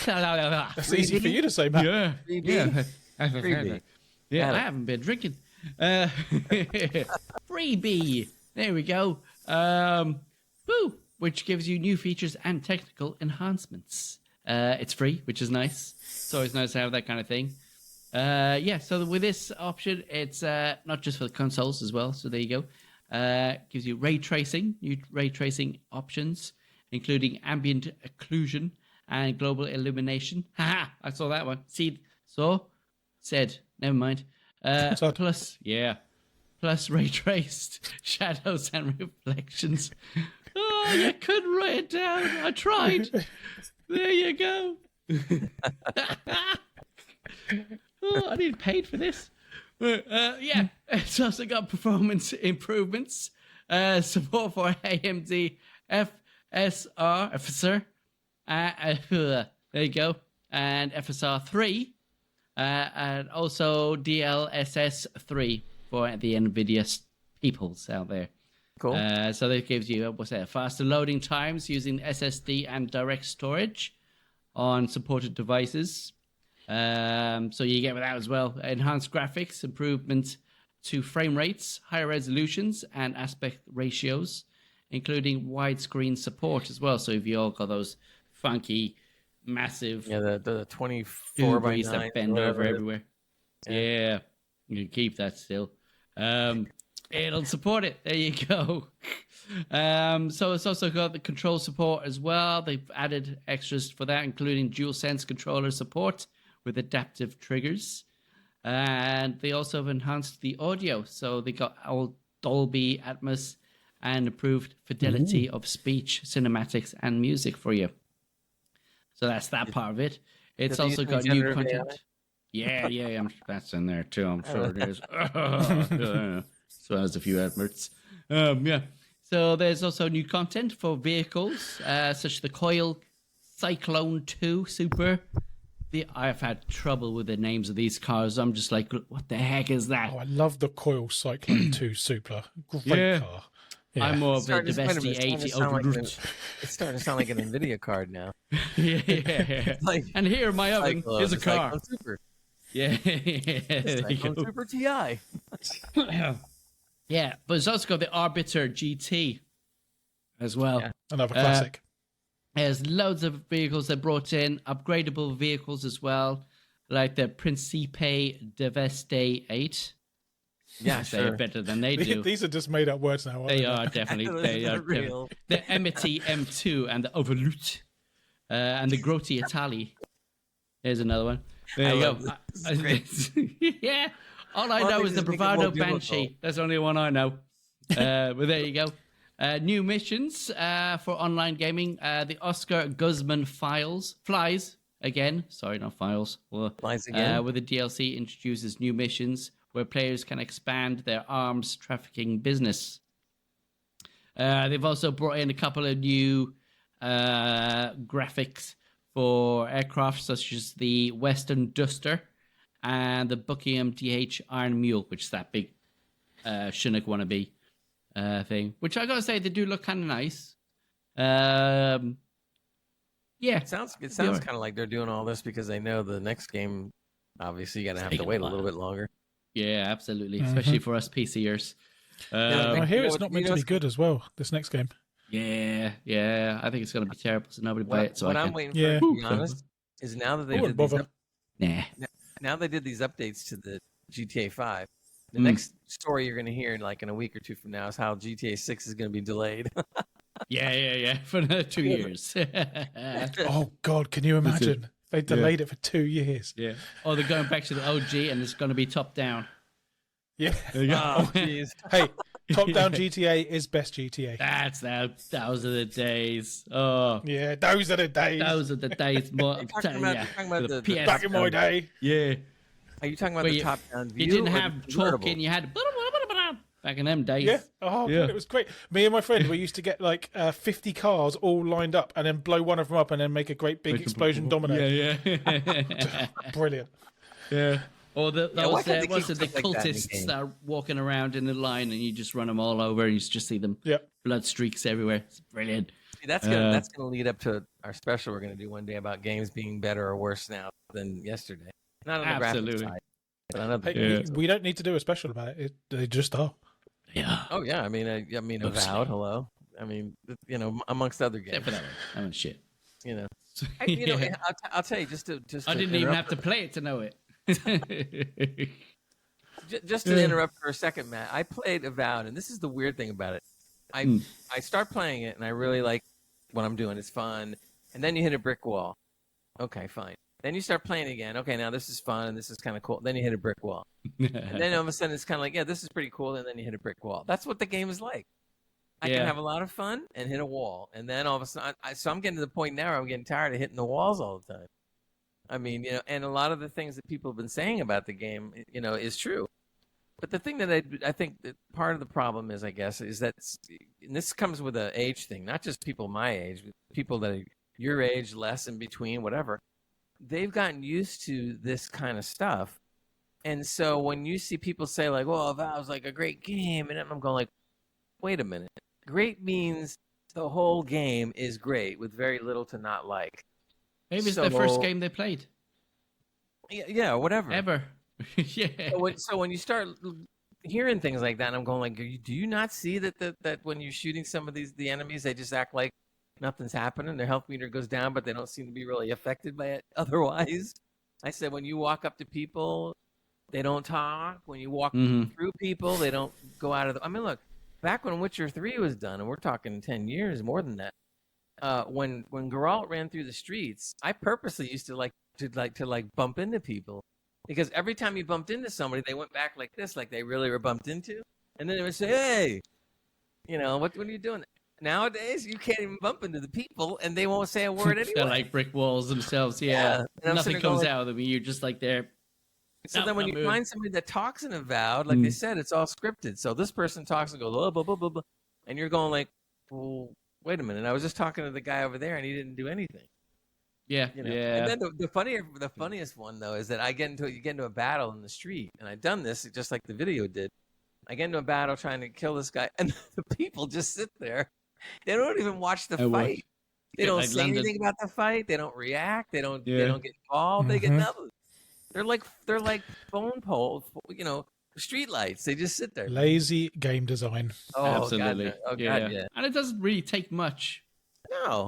That's easy for you to say, Matt. Yeah. Freebie. Yeah. Freebie. Yeah, Got I it. haven't been drinking. Freebie. There we go. Woo, which gives you new features and technical enhancements. It's free, which is nice. It's always nice to have that kind of thing. Yeah, so with this option, it's not just for the consoles as well. So there you go. Gives you new ray tracing options, including ambient occlusion and global illumination. Haha, I saw that one. Said. Never mind. Said. Plus ray traced shadows and reflections. Oh, you couldn't write it down. I tried. There you go. Oh, I need paid for this. Yeah, it's also got performance improvements, support for AMD FSR, there you go, and FSR 3, and also DLSS 3 for the NVIDIA peoples out there. Cool. So that gives you, faster loading times using SSD and direct storage on supported devices. So you get that as well. Enhanced graphics, improvement to frame rates, higher resolutions, and aspect ratios, including widescreen support as well. So if you all got those funky, massive Yeah, the 24 by 9 that bend whatever over it is. everywhere. Yeah, you can keep that still. It'll support it. There you go. So it's also got the control support as well. They've added extras for that, including DualSense controller support with adaptive triggers. And they also have enhanced the audio. So they got all Dolby Atmos and improved fidelity of speech, cinematics, and music for you. So that's that part of it. It's Did they also use got new generative content. Yeah, that's in there too. I'm sure it is. So has a few adverts. Yeah. So there's also new content for vehicles, such as the Coil Cyclone 2 Super I've had trouble with the names of these cars. I'm just like, what the heck is that? Oh, I love the Coil Cyclone 2 Supla. Great car. Yeah. I'm more of the Wait a minute, Besti 80. it's starting to sound like an NVIDIA card now. Yeah. Like, And here, my oven. Here's a car. Super. Yeah. There you go. Super TI. Yeah, but it's also got the Arbiter GT as well. Yeah. Another classic. There's loads of vehicles they brought in, upgradable vehicles as well, like the Principe Deveste 8. Yeah, They're sure. better than they do. These are just made up words now. Aren't They are definitely. They are real. The Emity M2 and the Overlut and the Grotti Itali. Here's another one. There you go. This is great. Yeah. All I Well, know they is the just make it Bravado more difficult. Banshee. That's the only one I know. But there you go. New missions for online gaming. The Oscar Guzman flies again. Sorry, not files. Flies again. With the DLC introduces new missions where players can expand their arms trafficking business. They've also brought in a couple of new graphics for aircraft, such as the Western Duster and the Buckingham DH Iron Mule, which is that big Chinook wannabe thing. Which I gotta say, they do look kind of nice. Yeah, It sounds kind of like they're doing all this because they know the next game. Obviously, you got to have to taking wait a a little bit longer. yeah, absolutely, especially for us PCers. I hear it's not meant to be what's- good as well, this next game. Yeah, I think it's gonna be terrible, so nobody buy it. So what I I'm can... waiting for, Yeah. to be honest, is now that they I wouldn't did these bother. Nah. now they did these updates to the GTA 5. The Mm. next story you're going to hear in a week or two from now is how GTA 6 is going to be delayed. Yeah, for another 2 years. Oh, God, can you imagine? They delayed it for 2 years. Yeah. Oh, they're going back to the OG, and it's going to be top down. Yeah. Oh, jeez. Hey, top-down GTA is best GTA. Those are the days. Oh, Yeah, those are the days. those are the days. More, You're talking about- yeah. you're talking about The the- PS, Back in my day. Yeah. Are you talking about Where the you- top-down view? You didn't or have the convertible? talking. You had back in them days. Yeah. Oh, Yeah. God, it was great. Me and my friend, we used to get like 50 cars all lined up and then blow one of them up and then make a great big explosion domino. Yeah. Brilliant. Yeah. Or why those can't they what's keep it, the stuff like that in the cultists game? that are walking around in the line and you just run them all over and you just see them Yep. blood streaks everywhere. It's brilliant. See, that's gonna lead up to our special we're gonna do one day about games being better or worse now than yesterday. Not on the graphics Absolutely. side, but on other Hey, things. we don't need to do a special about it. They just are. Yeah. Oh yeah, I mean, Looks Avowed. like- Hello. I mean, amongst other Except games. for that one. That one's shit. You know, Yeah. I'll tell you just to I didn't even have interrupt- to play it to know it. Just to interrupt for a second, Matt. I played Avowed, and this is the weird thing about it. I start playing it, and I really like what I'm doing. It's fun, and then you hit a brick wall. Okay, fine. Then you start playing again. Okay, now this is fun, and this is kind of cool. Then you hit a brick wall, and then all of a sudden it's kind of like, yeah, this is pretty cool, and then you hit a brick wall. That's what the game is like. I Yeah. can have a lot of fun and hit a wall, and then all of a sudden, so I'm getting to the point now where I'm getting tired of hitting the walls all the time. I mean, and a lot of the things that people have been saying about the game, is true. But the thing that I think that part of the problem is, I guess, is that, and this comes with an age thing, not just people my age, people that are your age, less in between, whatever. They've gotten used to this kind of stuff. And so when you see people say like, well, Avowed's like a great game, and I'm going like, wait a minute. Great means the whole game is great with very little to not like. Maybe it's the first So- game they played Yeah, whatever. ever. Yeah. So when you start hearing things like that, I'm going like, do you not see that when you're shooting some of the enemies, they just act like nothing's happening? Their health meter goes down, but they don't seem to be really affected by it otherwise. I said, when you walk up to people, they don't talk. When you walk through people, they don't go out of I mean, look, back when Witcher 3 was done, and we're talking 10 years, more than that, when Geralt ran through the streets, I purposely used to like bump into people. Because every time you bumped into somebody, they went back like this, like they really were bumped into. And then they would say, hey, what are you doing? Nowadays, you can't even bump into the people, and they won't say a word anyway. They're like brick walls themselves. Yeah. Yeah. And I'm Nothing sitting there comes going, out of them. You're just like there. So No, then when not you moving. find somebody that talks in Avowed, like they said, it's all scripted. So this person talks and goes, blah, blah, blah, blah, blah. And you're going like, well, wait a minute. I was just talking to the guy over there, and he didn't do anything. Yeah, You know? yeah. And then the funniest one though is that you get into a battle in the street, and I've done this just like the video did. I get into a battle trying to kill this guy, and the people just sit there. They don't even watch the fight. They don't say anything about the fight. They don't react. They don't get involved. They get nothing. They're like phone poles, street lights. They just sit there. Lazy game design. Oh, absolutely. God, yeah. And it doesn't really take much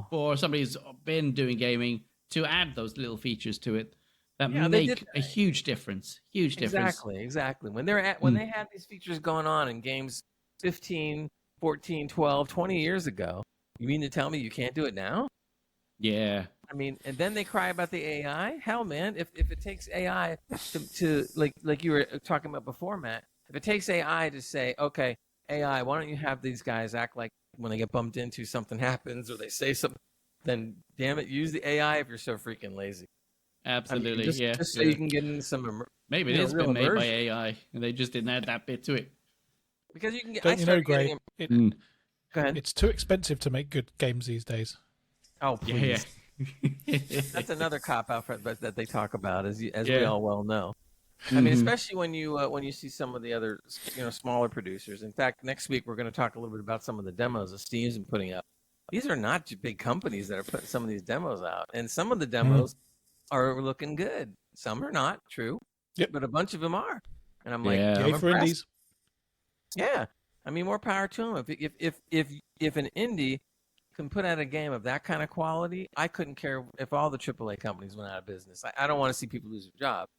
for somebody who's been doing gaming to add those little features to it that make a huge difference. Huge difference. Exactly. When they had these features going on in games 15, 14, 12, 20 years ago, you mean to tell me you can't do it now? Yeah. I mean, and then they cry about the AI. Hell, man, if it takes AI to like you were talking about before, Matt, if it takes AI to say, okay, AI, why don't you have these guys act like when they get bumped into something happens or they say something, then damn it, use the AI if you're so freaking lazy. Absolutely, I mean, just so you can get into some. Maybe it has been made by AI and they just didn't add that bit to it. Because you can get. Don't you know, Gray? Go ahead. It's too expensive to make good games these days. Oh, please. Yeah. That's another cop out that they talk about, as we all well know. I mean, especially when you see some of the other smaller producers. In fact, next week we're going to talk a little bit about some of the demos that Steam's been putting up. These are not big companies that are putting some of these demos out, and some of the demos are looking good. Some are not, true. Yep. But a bunch of them are, and I'm like, Yay for indies. Yeah, I mean, more power to them. If an indie can put out a game of that kind of quality, I couldn't care if all the AAA companies went out of business. I don't want to see people lose their job,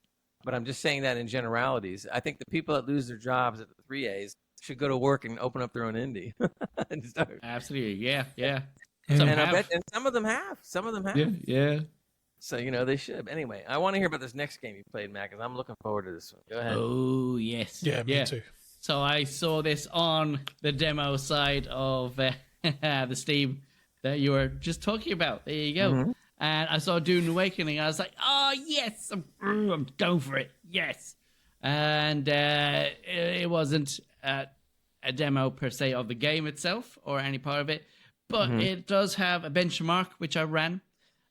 but I'm just saying that in generalities. I think the people that lose their jobs at the 3As should go to work and open up their own indie. And start. Absolutely, yeah. And I bet, and some of them have. Yeah. So they should. Anyway, I want to hear about this next game you played, Matt, because I'm looking forward to this one. Go ahead. Oh yes. Yeah, me too. So I saw this on the demo side of the Steam that you were just talking about. There you go. Mm-hmm. And I saw Dune Awakening. I was like, oh, yes, I'm going for it. Yes. And it wasn't a demo per se of the game itself or any part of it, but it does have a benchmark, which I ran.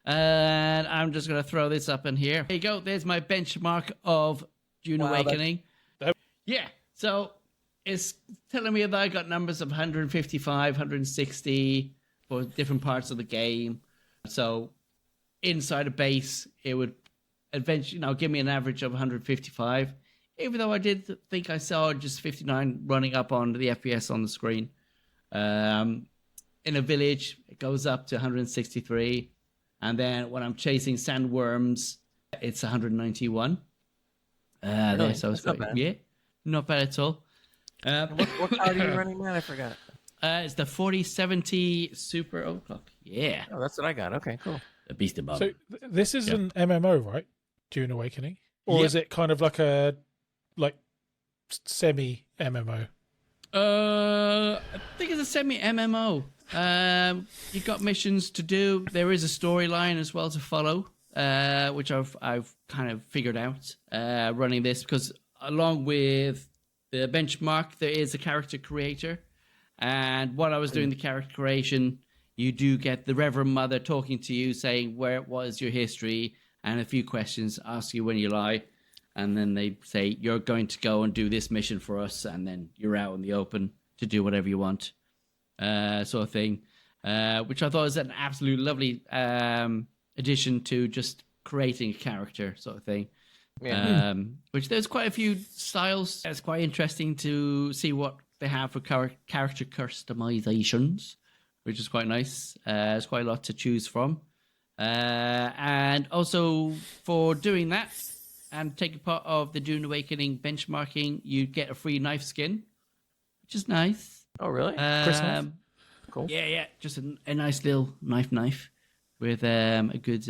And I'm just going to throw this up in here. There you go. There's my benchmark of Dune Awakening. Yeah. So it's telling me that I got numbers of 155, 160 for different parts of the game. So inside a base, it would eventually give me an average of 155. Even though I did think I saw just 59 running up on the FPS on the screen. In a village, it goes up to 163. And then when I'm chasing sandworms, it's 191. Really? So it's not bad. Yeah, not bad at all. What card are you running, man? I forgot. It's the 4070 Super Overclock. Yeah. Oh, that's what I got. Okay, cool. The beast above. So this is an MMO, right? Dune Awakening, or is it kind of like a semi MMO? I think it's a semi MMO. You've got missions to do. There is a storyline as well to follow, which I've kind of figured out running this, because along with the benchmark, there is a character creator. And while I was doing the character creation, you do get the Reverend Mother talking to you, saying where was your history, and a few questions, ask you when you lie. And then they say, you're going to go and do this mission for us, and then you're out in the open to do whatever you want, sort of thing. Which I thought was an absolute lovely addition to just creating a character, sort of thing. Yeah. Which there's quite a few styles. It's quite interesting to see what they have for character customizations, which is quite nice. There's quite a lot to choose from. And also for doing that and taking part of the Dune Awakening benchmarking, you get a free knife skin, which is nice. Oh, really? Cool. Yeah. Just a nice little knife with a good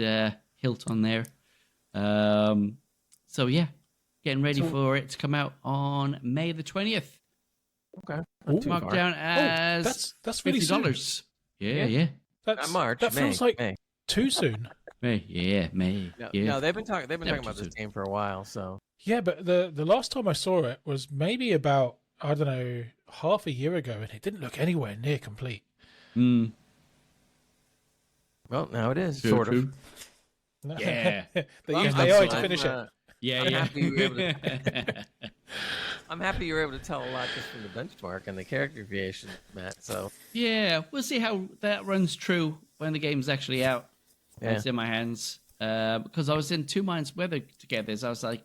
hilt on there. So yeah, getting ready for it to come out on May the 20th. Okay. Marked down as that's really $50. Soon. Yeah. That's March. That feels May, like May. too soon. May. No, they've been talking about this game for a while. So yeah, but the last time I saw it was maybe about, I don't know, half a year ago, and it didn't look anywhere near complete. Well, now it is sort of. Yeah. They Well, used I'm AI to sorry. finish it. I'm Yeah, happy you were able yeah. I'm happy you were able to tell a lot just from the benchmark and the character creation, Matt. So Yeah, we'll see how that runs true when the game's actually out. Yeah. It's in my hands. Because I was in two minds whether to get this. I was like,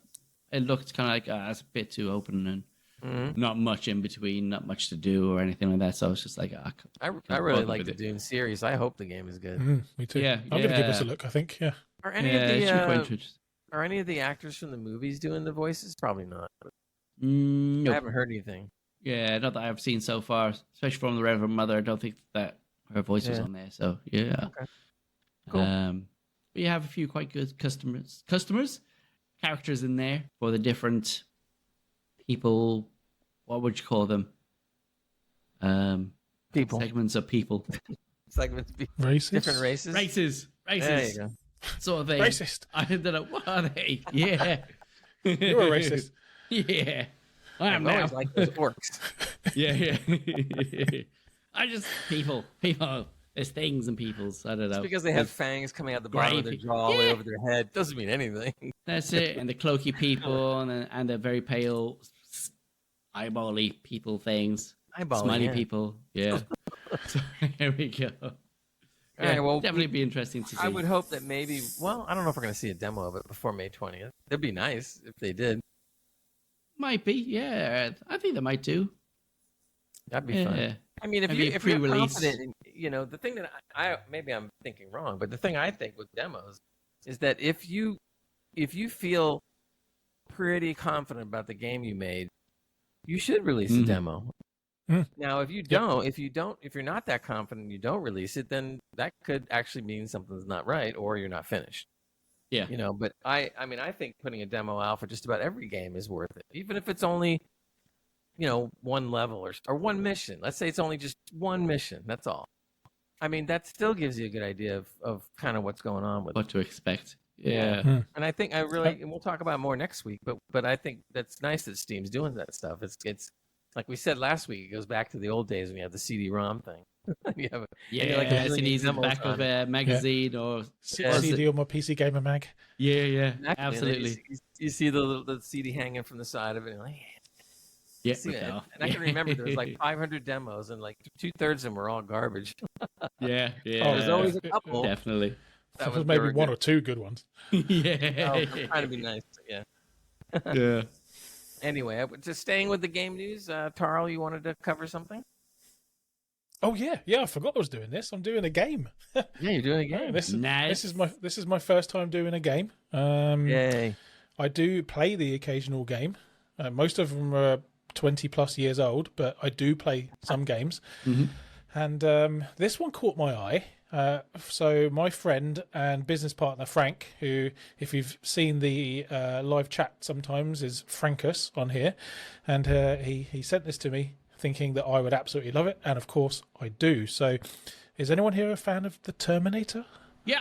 it looked kind of like it's a bit too open and not much in between, not much to do or anything like that. So I was just like, I really like the Dune series. I hope the game is good. Me too. Yeah, I'm going to give this a yeah. look, I think. Yeah. Are any Yeah, it should be quite of interesting. are any of the actors from the movies doing the voices? Probably not. I Nope. haven't heard anything. Yeah, not that I've seen so far, especially from the Reverend Mother. I don't think that her voice was Yeah. on there. So yeah. Okay. Cool. But you have a few quite good characters in there for the different people. What would you call them? People. Segments of people. Segments. Racist. Different races. Races. There you go. Sort of thing. Racist. I don't know. What are they? Yeah. You're a racist. Yeah. I am I've now. always liked those orcs. Yeah. I just people. There's things and peoples. I don't know. Just because they have fangs coming out the bottom of their Gravy. jaw all the way over their head doesn't mean anything. That's it. And the cloaky people and the very pale, eyebally people things. Eyeball, Smiley yeah. people. Yeah. So here we go. All Yeah, right, well, definitely be interesting to see. I would hope that maybe. Well, I don't know if we're going to see a demo of it before May 20th. That'd be nice if they did. Might be. Yeah. I think they might do. That'd be Yeah. fun. I mean, Maybe a if you're pre-release. confident, the thing that I maybe I'm thinking wrong, but the thing I think with demos is that if you feel pretty confident about the game you made, you should release a demo. Now, if you're not that confident, and you don't release it, then that could actually mean something's not right or you're not finished. Yeah. But I think putting a demo out for just about every game is worth it, even if it's only one level or one mission. Let's say it's only just one mission. That's all. I mean, that still gives you a good idea of kind of what's going on with What it. to expect. Yeah. And I think and we'll talk about it more next week, but I think that's nice that Steam's doing that stuff. It's like we said last week, it goes back to the old days when you have the CD-ROM thing. CDs in the back of a magazine or CD on my PC Gamer Mag. Yeah, Exactly. absolutely. You see the CD hanging from the side of it, and you're like, Yeah, see it. no. And I can remember there was like 500 demos, and like 2/3 of them were all garbage. yeah. There's always a couple. Definitely. That was maybe one or two good ones. Yeah. I'm trying to be nice. Yeah. Yeah. Anyway, just staying with the game news. Tarl, you wanted to cover something? Oh yeah. I forgot I was doing this. I'm doing a game. Yeah, you're doing a game. Nice. This is my first time doing a game. Yay! I do play the occasional game. Most of them are 20 plus years old, but I do play some games. And this one caught my eye. So my friend and business partner Frank, who, if you've seen the live chat sometimes, is Frankus on here, and he sent this to me thinking that I would absolutely love it, and of course I do. So is anyone here a fan of the Terminator? Yeah.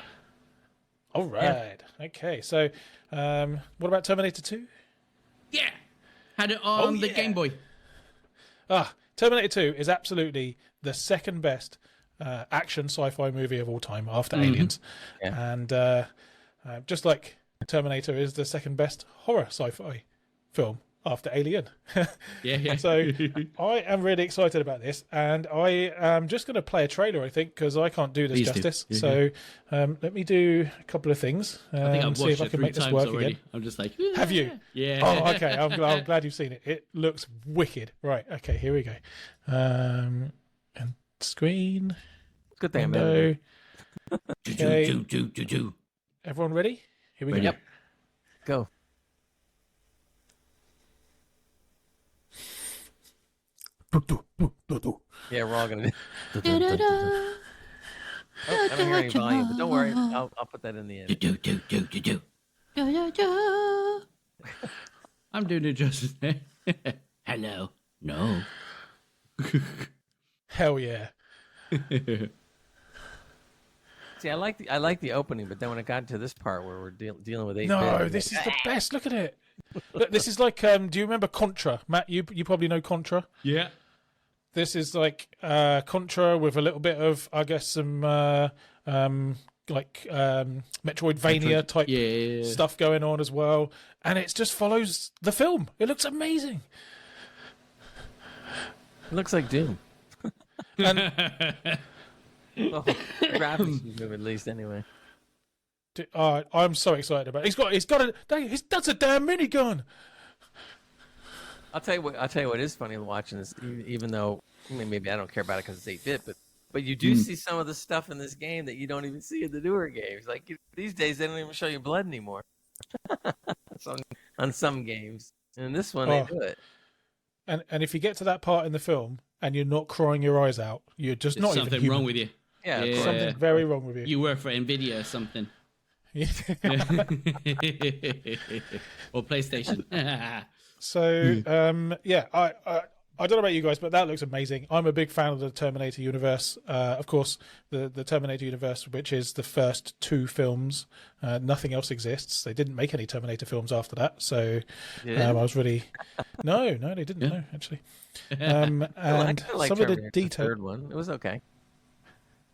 All right. Yeah. Okay. So what about Terminator 2? Yeah. Had it on the yeah. Game Boy. Terminator 2 is absolutely the second best action sci-fi movie of all time after Aliens. Yeah. And just like Terminator is the second best horror sci-fi film after Alien. Yeah. So I am really excited about this, and I am just going to play a trailer, I think, because I can't do this Please do. justice. Yeah. So let me do a couple of things. I think I've see watched if I it can 3 make this times work already. again. I'm just like, Have you? Yeah. Oh, okay. I'm glad you've seen it. It looks wicked. Right. Okay. Here we go. And screen. Good thing I'm Window. Okay. Everyone ready? Here we Ready. go. Yep. Go. Yeah, we're all gonna do. Oh, I don't hear any volume, but don't worry, I'll put that in the end. I'm doing it justice. Hello. No. Hell yeah. See, I like the opening, but then when it got to this part where we're dealing with 8-bit, No, this is the best. Look at it. Look, this is like, do you remember Contra? Matt, you probably know Contra. Yeah. This is like Contra with a little bit of, I guess, some Metroidvania type stuff going on as well, and it just follows the film. It looks amazing. It looks like Doom. And Oh, graphics move at least anyway. I'm so excited about it. That's a damn minigun. I'll tell you what is funny watching this, even though maybe I don't care about it because it's 8-bit, but you do see some of the stuff in this game that you don't even see in the newer games. Like these days, they don't even show you blood anymore. on some games, and in this one they do it. And if you get to that part in the film and you're not crying your eyes out, you're just There's not even something human. wrong with you. Yeah, something very wrong with you. You work for Nvidia or something. Or PlayStation. So, I don't know about you guys, but that looks amazing. I'm a big fan of the Terminator universe. Of course, the Terminator universe, which is the first 2 films. Nothing else exists. They didn't make any Terminator films after that. So I was really... No, they didn't, no, actually. And some of the detail... third one, it was okay.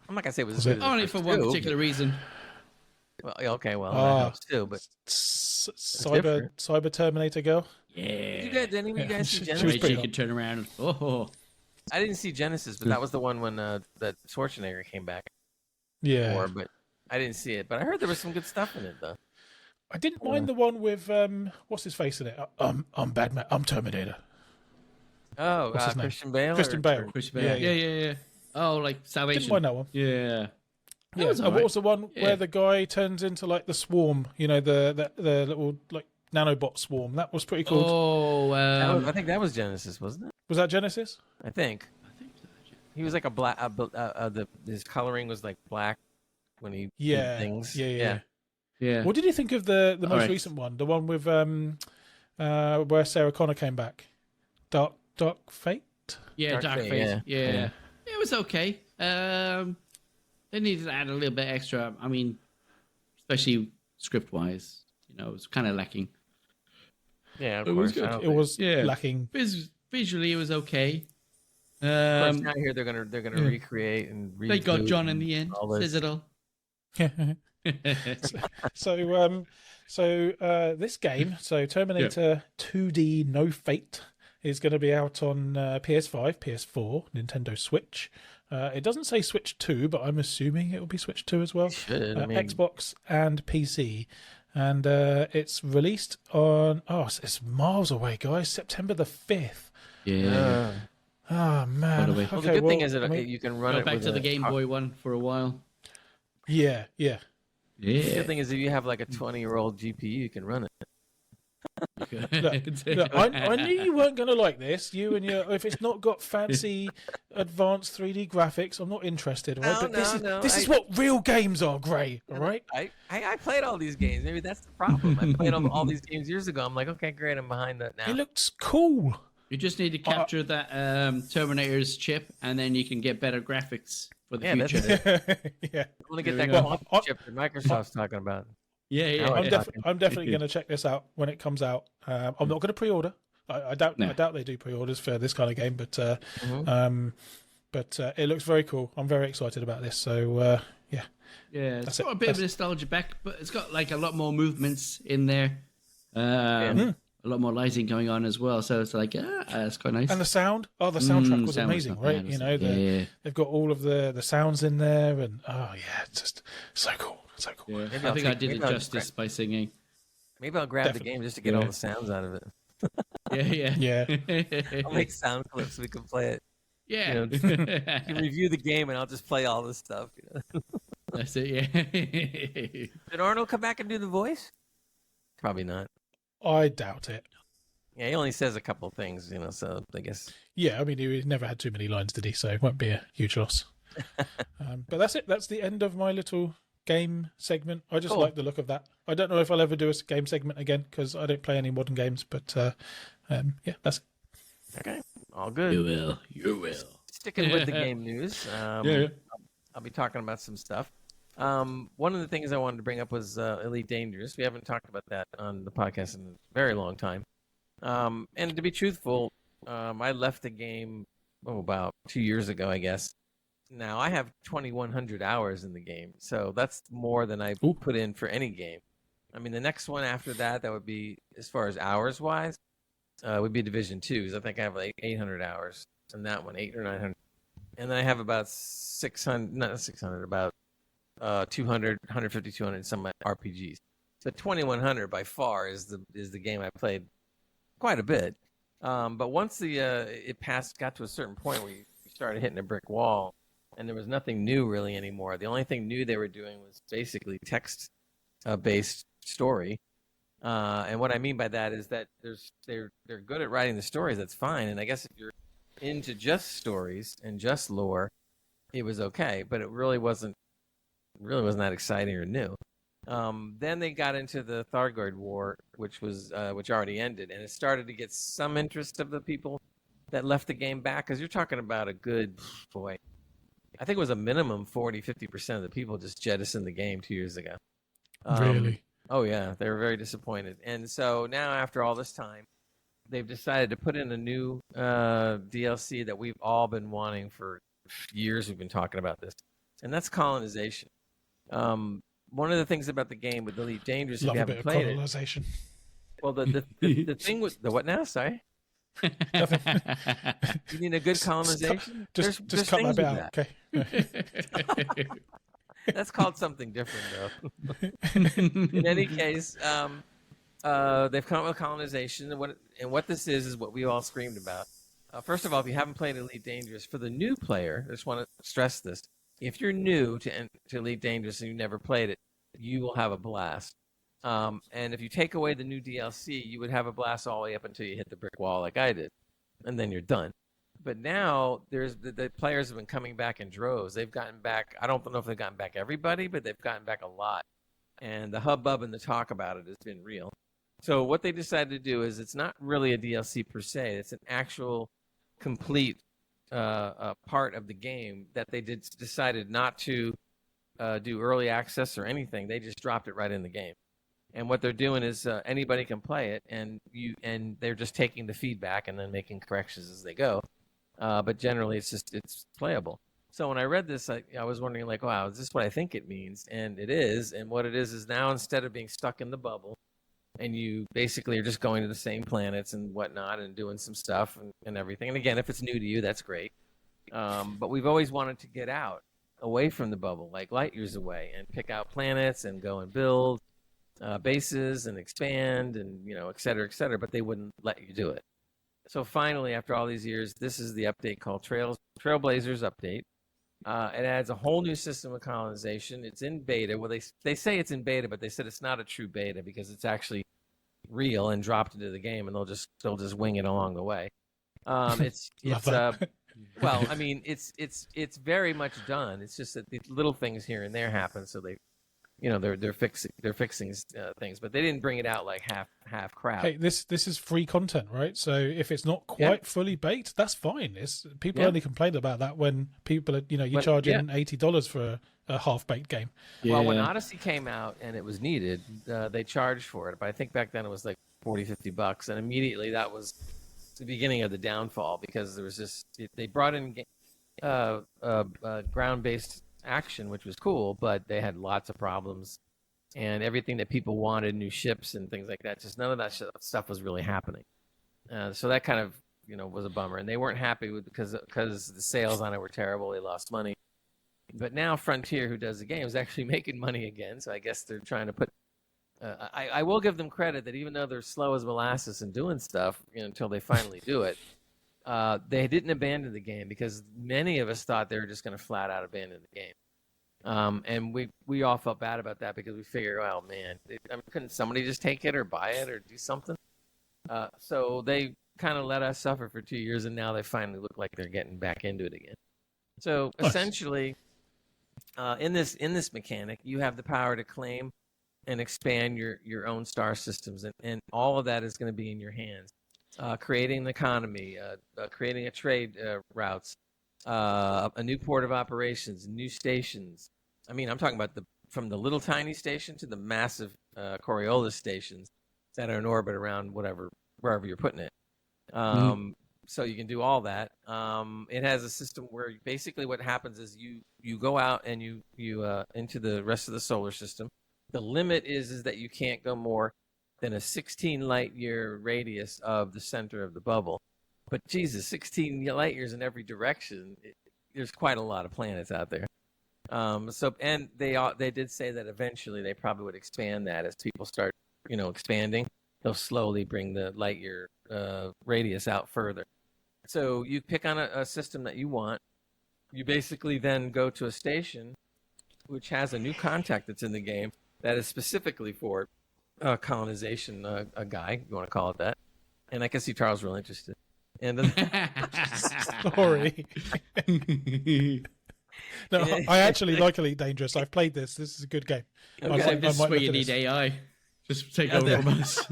I'm not going to say it was as good as Only for one particular reason. Well, that helps too, but Cyber Terminator girl. Did any of you guys see She Genesis? was She pretty could turn around. Oh, I didn't see Genesis, but that was the one when that Schwarzenegger came back. Yeah. But I didn't see it. But I heard there was some good stuff in it, though. I didn't mind the one with what's his face in it. I'm Batman. I'm Terminator. Oh, What's his name? Christian Bale. Christian Bale. Christian Bale. Yeah. Yeah. Oh, like Salvation. Didn't mind that one. Yeah. Yeah. was And what was the one where the guy turns into like the swarm? You know, the little like nanobot swarm. That was pretty cool. Oh, I think that was Genesis, wasn't it? Was that Genesis? I think. He was like a black. His coloring was like black when he did things. Yeah. What did you think of the most right. recent one? The one with where Sarah Connor came back. Dark Fate. Yeah, Dark Fate, Fate. yeah. Yeah. It was okay. They needed to add a little bit extra. I mean, especially script wise, it was kind of lacking. Yeah, of It course. was good. It was Yeah. lacking. Visually, it was okay. Of course, now here they're gonna recreate and They got reboot John in and the end. all this. Says it all. So this game, Terminator 2D No Fate, is going to be out on PS5, PS4, Nintendo Switch. It doesn't say Switch 2, but I'm assuming it will be Switch 2 as well. Should, Xbox and PC. And it's released on... Oh, it's miles away, guys. September the 5th. Yeah. Oh, man. What a way. Well, the good thing is that you can run Go it back with to the Game Boy one for a while. Yeah. The good thing is if you have like a 20-year-old GPU, you can run it. Look, I knew you weren't going to like this. You and your... If it's not got fancy, advanced 3D graphics, I'm not interested. Right? This is what real games are, Gray. All right? I played all these games. Maybe that's the problem. I played all these games years ago. I'm like, okay, great. I'm behind that now. It looks cool. You just need to capture that Terminator's chip, and then you can get better graphics for the future. Yeah. I want to get that quantum chip that Microsoft's talking about. Yeah. I'm definitely going to check this out when it comes out. I'm not going to pre-order. I doubt they do pre-orders for this kind of game, but it looks very cool. I'm very excited about this. So yeah. It's got a bit of nostalgia back, but it's got like a lot more movements in there. A lot more lighting going on as well, so it's like it's quite nice. And the sound, the soundtrack was amazing, right? They've got all of the sounds in there, and it's just so cool. So cool. Yeah. I think I did it justice by singing. Maybe I'll grab the game just to get all the sounds out of it. Yeah. I'll make sound clips so we can play it. Yeah. You can review the game and I'll just play all this stuff. That's it. Yeah. Did Arnold come back and do the voice? Probably not. I doubt it. Yeah, he only says a couple things, so I guess. Yeah, I mean, he never had too many lines, did he? So it won't be a huge loss. But that's it. That's the end of my little game segment. I just like the look of that. I don't know if I'll ever do a game segment again because I don't play any modern games, but that's it. Okay, all good. You will. Sticking with the game news, I'll be talking about some stuff. One of the things I wanted to bring up was Elite Dangerous. We haven't talked about that on the podcast in a very long time. And to be truthful, I left the game about 2 years ago, I guess. Now I have 2,100 hours in the game, so that's more than I Ooh. put in for any game. I mean, the next one after that would be, as far as hours wise, would be Division 2. 'Cause I think I have like 800 hours in that one, 800 or 900, and then I have about 600, not 600, about 200, 150, 200 some RPGs. So 2,100 by far is the game I played quite a bit. But once it got to a certain point where you started hitting a brick wall, and there was nothing new really anymore. The only thing new they were doing was basically text based story. And what I mean by that is that they're good at writing the stories. That's fine. And I guess if you're into just stories and just lore, it was okay. But it really wasn't that exciting or new. Then they got into the Thargoid War, which already ended, and it started to get some interest of the people that left the game back, because you're talking about a good, boy, I think it was a minimum 40-50% of the people just jettisoned the game 2 years ago. Really? Oh yeah, they were very disappointed. And so now, after all this time, they've decided to put in a new DLC that we've all been wanting for years. We've been talking about this, and that's colonization. One of the things about the game with Elite Dangerous, if Love you a bit haven't of played colonization. well, the thing with the what now? Sorry, you need a good colonization. Just cut that bit out, okay? That's called something different, though. In any case, they've come up with colonization, and what this is what we all screamed about. First of all, if you haven't played Elite Dangerous, for the new player, I just want to stress this: if you're new to Elite Dangerous and you never played it, you will have a blast. And if you take away the new DLC, you would have a blast all the way up until you hit the brick wall like I did, and then you're done. But now the players have been coming back in droves. They've gotten back, I don't know if they've gotten back everybody, but they've gotten back a lot. And the hubbub and the talk about it has been real. So what they decided to do is, it's not really a DLC per se. It's an actual complete part of the game that they decided not to do early access or anything. They just dropped it right in the game. And what they're doing is anybody can play it, and they're just taking the feedback and then making corrections as they go. But generally, it's playable. So when I read this, I was wondering, like, wow, is this what I think it means? And it is. And what it is now, instead of being stuck in the bubble, and you basically are just going to the same planets and whatnot and doing some stuff and everything. And again, if it's new to you, that's great. But we've always wanted to get out, away from the bubble, like light years away, and pick out planets and go and build bases and expand and, et cetera, et cetera. But they wouldn't let you do it. So finally, after all these years, this is the update called Trailblazers Update. It adds a whole new system of colonization. It's in beta. Well, they say it's in beta, but they said it's not a true beta because it's actually real and dropped into the game, and they'll just wing it along the way. It's well, I mean, it's very much done. It's just that the little things here and there happen, so they're fixing things, but they didn't bring it out like half crap. Hey, this is free content, right? So if it's not quite fully baked, that's fine. People only complain about that when people are, you're charging $80 for a half baked game. Well, when Odyssey came out and it was needed, they charged for it. But I think back then it was like $40-$50, and immediately that was the beginning of the downfall, because there was they brought in ground-based action, which was cool, but they had lots of problems, and everything that people wanted, new ships and things like that, just none of that stuff was really happening. So that kind of was a bummer, and they weren't happy with because the sales on it were terrible. They lost money. But now Frontier, who does the game, is actually making money again, so I guess they're trying to put I will give them credit that even though they're slow as molasses in doing stuff until they finally do it, they didn't abandon the game, because many of us thought they were just going to flat out abandon the game. And we all felt bad about that, because we figured, oh man, couldn't somebody just take it or buy it or do something? So they kind of let us suffer for 2 years, and now they finally look like they're getting back into it again. So essentially, in this mechanic, you have the power to claim and expand your own star systems, and all of that is going to be in your hands. Creating an economy, creating a trade routes, a new port of operations, new stations. I mean, I'm talking about from the little tiny station to the massive Coriolis stations that are in orbit around wherever you're putting it. So you can do all that. It has a system where basically what happens is you go out and you into the rest of the solar system. The limit is that you can't go more than a 16 light year radius of the center of the bubble. But Jesus, 16 light years in every direction. There's quite a lot of planets out there. And they did say that eventually they probably would expand that as people start, expanding. They'll slowly bring the light year radius out further. So you pick on a system that you want. You basically then go to a station which has a new contact that's in the game that is specifically for colonization, a guy, you want to call it that. And I can see Charles real interested. And Sorry. No, I actually like Elite Dangerous. I've played this. This is a good game. Okay. This is where you need AI. Just take over from us.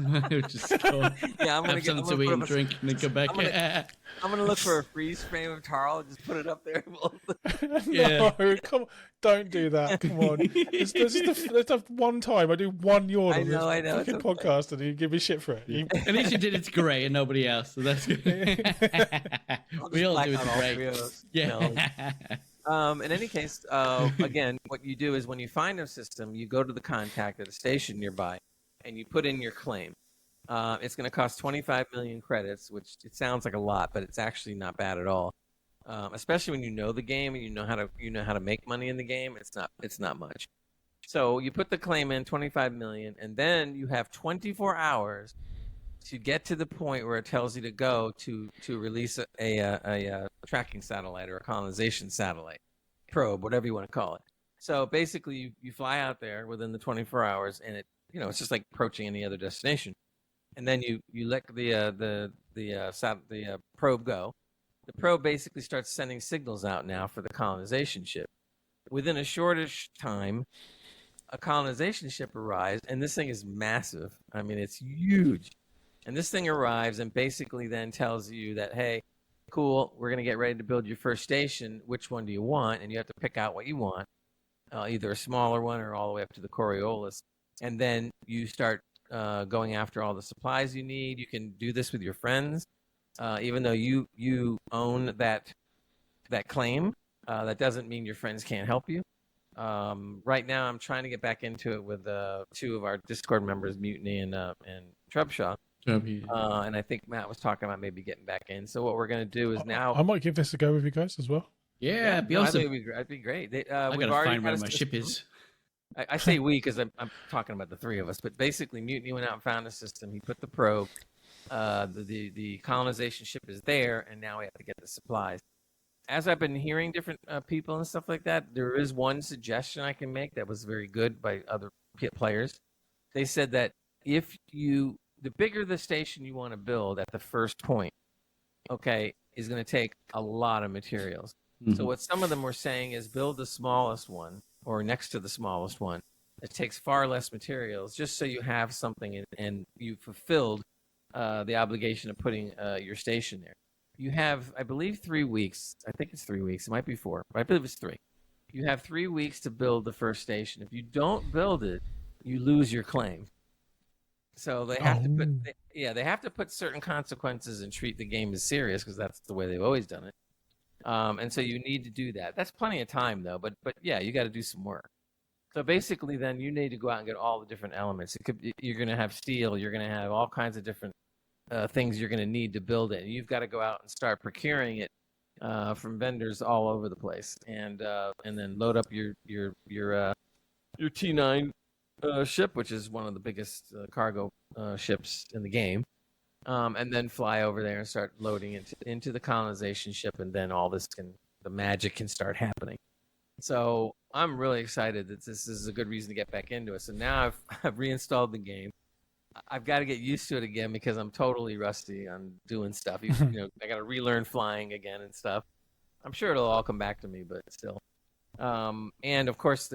Just go yeah, I'm gonna have something to eat and drink and then come back. I'm gonna look for a freeze frame of Charles and just put it up there. No, come on. Don't do that. Come on. Let's have one time. I do one yawn on this fucking podcast and you give me shit for it. At least you did it to Gray and nobody else, so that's good. We all do it to Gray. Yeah. In any case, again, what you do is when you find a system, you go to the contact at a station nearby, and you put in your claim. It's going to cost 25 million credits, which it sounds like a lot, but it's actually not bad at all. Especially when you know the game and you know how to make money in the game. It's not much. So you put the claim in 25 million, and then you have 24 hours to get to the point where it tells you to go to release a tracking satellite or a colonization satellite, probe, whatever you want to call it. So basically, you fly out there within the 24 hours, and it's just like approaching any other destination. And then you let the probe go. The probe basically starts sending signals out now for the colonization ship. Within a shortish time, a colonization ship arrives, and this thing is massive. I mean, it's huge. And this thing arrives and basically then tells you that, hey, cool, we're going to get ready to build your first station. Which one do you want? And you have to pick out what you want, either a smaller one or all the way up to the Coriolis. And then you start going after all the supplies you need. You can do this with your friends. Even though you own that claim, that doesn't mean your friends can't help you. Right now, I'm trying to get back into it with two of our Discord members, Mutiny and Trebshaw. And I think Matt was talking about maybe getting back in. So what we're going to do is now... I might give this a go with you guys as well. Yeah, it'd be awesome. It'd be great. I got to find where my ship is. I say we because I'm talking about the three of us. But basically, Mutiny went out and found a system. He put the probe. The colonization ship is there, and now we have to get the supplies. As I've been hearing different people and stuff like that, there is one suggestion I can make that was very good by other players. They said that the bigger the station you want to build at the first point, okay, is going to take a lot of materials. Mm-hmm. So what some of them were saying is build the smallest one or next to the smallest one. It takes far less materials just so you have something and you fulfilled the obligation of putting your station there. You have, I believe, 3 weeks. I think it's 3 weeks. It might be 4, but I believe it's 3. You have 3 weeks to build the first station. If you don't build it, you lose your claim. So they have they have to put certain consequences and treat the game as serious because that's the way they've always done it. And so you need to do that. That's plenty of time though. But yeah, you got to do some work. So basically, then you need to go out and get all the different elements. You're going to have steel. You're going to have all kinds of different things you're going to need to build it. And you've got to go out and start procuring it from vendors all over the place, and then load up your T9 ship, which is one of the biggest cargo ships in the game, and then fly over there and start loading into the colonization ship, and then the magic can start happening. So I'm really excited that this is a good reason to get back into it. So now I've reinstalled the game. I've got to get used to it again because I'm totally rusty on doing stuff. I got to relearn flying again and stuff. I'm sure it'll all come back to me, but still. And of course,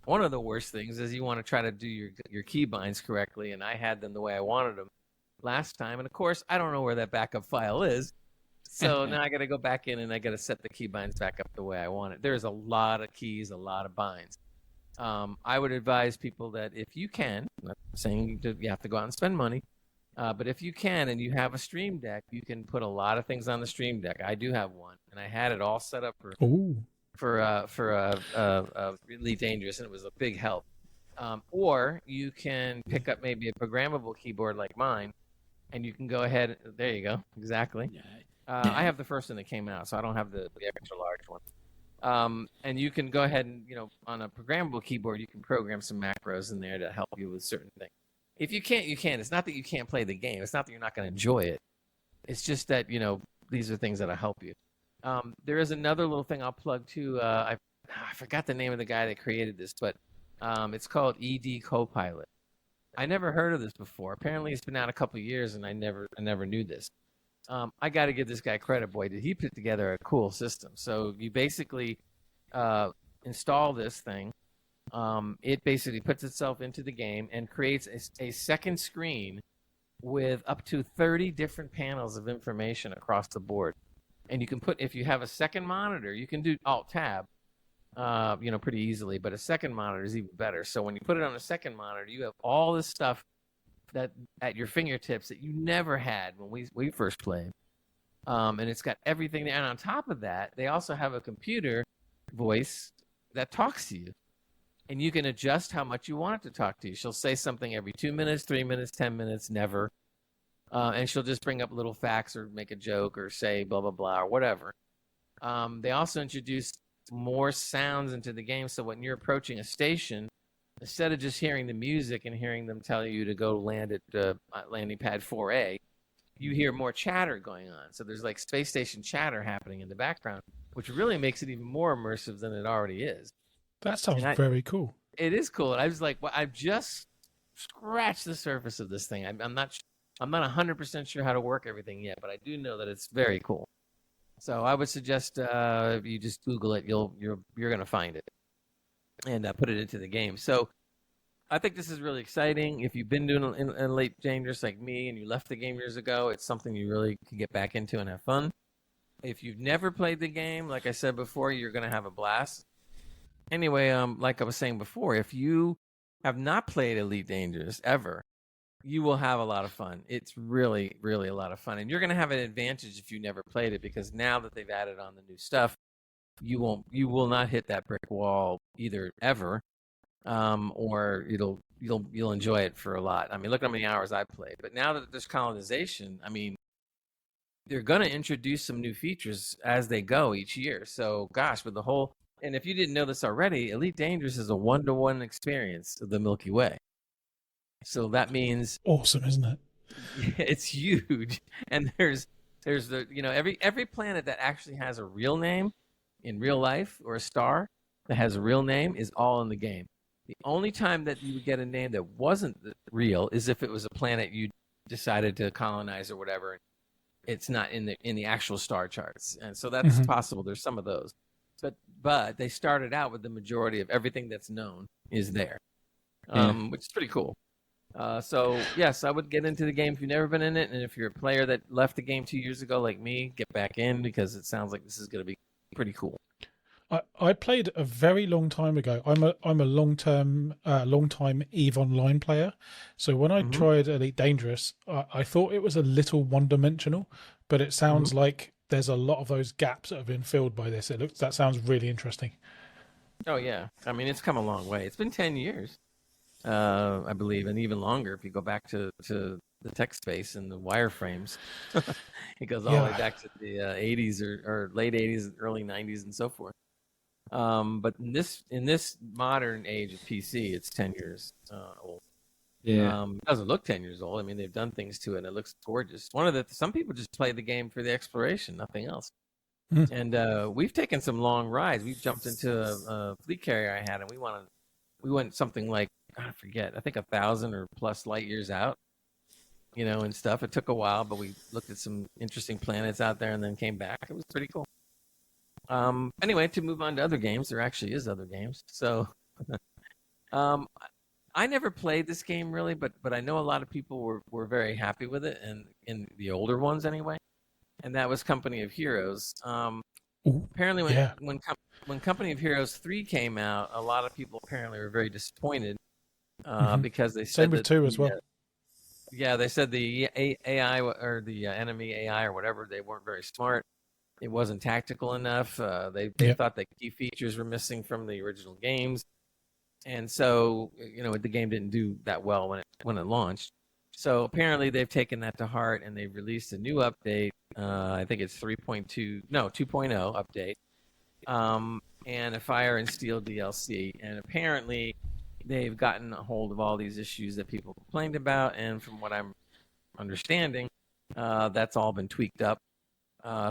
one of the worst things is you want to try to do your keybinds correctly, and I had them the way I wanted them last time. And of course, I don't know where that backup file is. So now I got to go back in and I got to set the keybinds back up the way I want it. There's a lot of keys, a lot of binds. I would advise people that if you can, I'm not saying you have to go out and spend money, But if you can and you have a Stream Deck, you can put a lot of things on the Stream Deck. I do have one, and I had it all set up for Really Dangerous, and it was a big help. Or you can pick up maybe a programmable keyboard like mine, and you can go ahead. There you go. Exactly. I have the first one that came out, so I don't have the extra large one. And you can go ahead and, on a programmable keyboard, you can program some macros in there to help you with certain things. If you can't, you can. It's not that you can't play the game. It's not that you're not going to enjoy it. It's just that, these are things that'll help you. There is another little thing I'll plug too. I forgot the name of the guy that created this, but it's called ED Copilot. I never heard of this before. Apparently, it's been out a couple of years, and I never knew this. I got to give this guy credit. Boy, did he put together a cool system. So you basically install this thing. It basically puts itself into the game and creates a second screen with up to 30 different panels of information across the board. And you can put, if you have a second monitor, you can do Alt-Tab, pretty easily. But a second monitor is even better. So when you put it on a second monitor, you have all this stuff that at your fingertips that you never had when we first played. And it's got everything there. And on top of that, they also have a computer voice that talks to you. And you can adjust how much you want it to talk to you. She'll say something every 2 minutes, 3 minutes, 10 minutes, never. And she'll just bring up little facts or make a joke or say blah, blah, blah, or whatever. They also introduced more sounds into the game. So when you're approaching a station, instead of just hearing the music and hearing them tell you to go land at landing pad 4A, you hear more chatter going on. So there's like space station chatter happening in the background, which really makes it even more immersive than it already is. That sounds very cool. It is cool. And I was like, well, I've just scratched the surface of this thing. I'm not 100% sure how to work everything yet, but I do know that it's very cool. So I would suggest if you just Google it, you're going to find it and put it into the game. So I think this is really exciting. If you've been doing a late dangerous like me and you left the game years ago, it's something you really can get back into and have fun. If you've never played the game, like I said before, you're going to have a blast. Anyway, like I was saying before, if you have not played Elite Dangerous ever, you will have a lot of fun. It's really, really a lot of fun. And you're going to have an advantage if you never played it, because now that they've added on the new stuff, you will not hit that brick wall either ever, or you'll enjoy it for a lot. I mean, look at how many hours I played. But now that there's colonization, I mean, they're going to introduce some new features as they go each year. So, gosh, with the whole... And if you didn't know this already, Elite Dangerous is a 1-to-1 experience of the Milky Way. So that means... Awesome, isn't it? It's huge. And there's the, every planet that actually has a real name in real life, or a star that has a real name, is all in the game. The only time that you would get a name that wasn't real is if it was a planet you decided to colonize or whatever. It's not in the actual star charts. And so that's possible. There's some of those. But they started out with the majority of everything that's known is there, which is pretty cool. So, yes, I would get into the game if you've never been in it. And if you're a player that left the game 2 years ago like me, get back in, because it sounds like this is going to be pretty cool. I played a very long time ago. I'm a long-time EVE Online player. So when I tried Elite Dangerous, I thought it was a little one-dimensional, but it sounds like there's a lot of those gaps that have been filled by this. That sounds really interesting. Oh, yeah. I mean, it's come a long way. It's been 10 years, I believe, and even longer if you go back to the tech space and the wireframes. It goes all the way back to the 80s or late 80s, early 90s, and so forth. But in this modern age of PC, it's 10 years old. Yeah. It doesn't look 10 years old. I mean, they've done things to it, and it looks gorgeous. Some people just play the game for the exploration, nothing else. And we've taken some long rides. We've jumped into a fleet carrier I had, and we went something like, I forget, I think 1,000 or plus light years out, and stuff. It took a while, but we looked at some interesting planets out there and then came back. It was pretty cool. Anyway, to move on to other games, there actually is other games. So, I never played this game really, but I know a lot of people were very happy with it, and in the older ones anyway. And that was Company of Heroes. Apparently, when Company of Heroes 3 came out, a lot of people apparently were very disappointed because they said same with 2 as well. Yeah, they said the AI or the enemy AI or whatever, they weren't very smart. It wasn't tactical enough. They Yep. thought that key features were missing from the original games, and so the game didn't do that well when it launched. So apparently they've taken that to heart and they've released a new update. I think it's 3.2, no 2.0 update, and a Fire and Steel DLC. And apparently they've gotten a hold of all these issues that people complained about, and from what I'm understanding, that's all been tweaked up.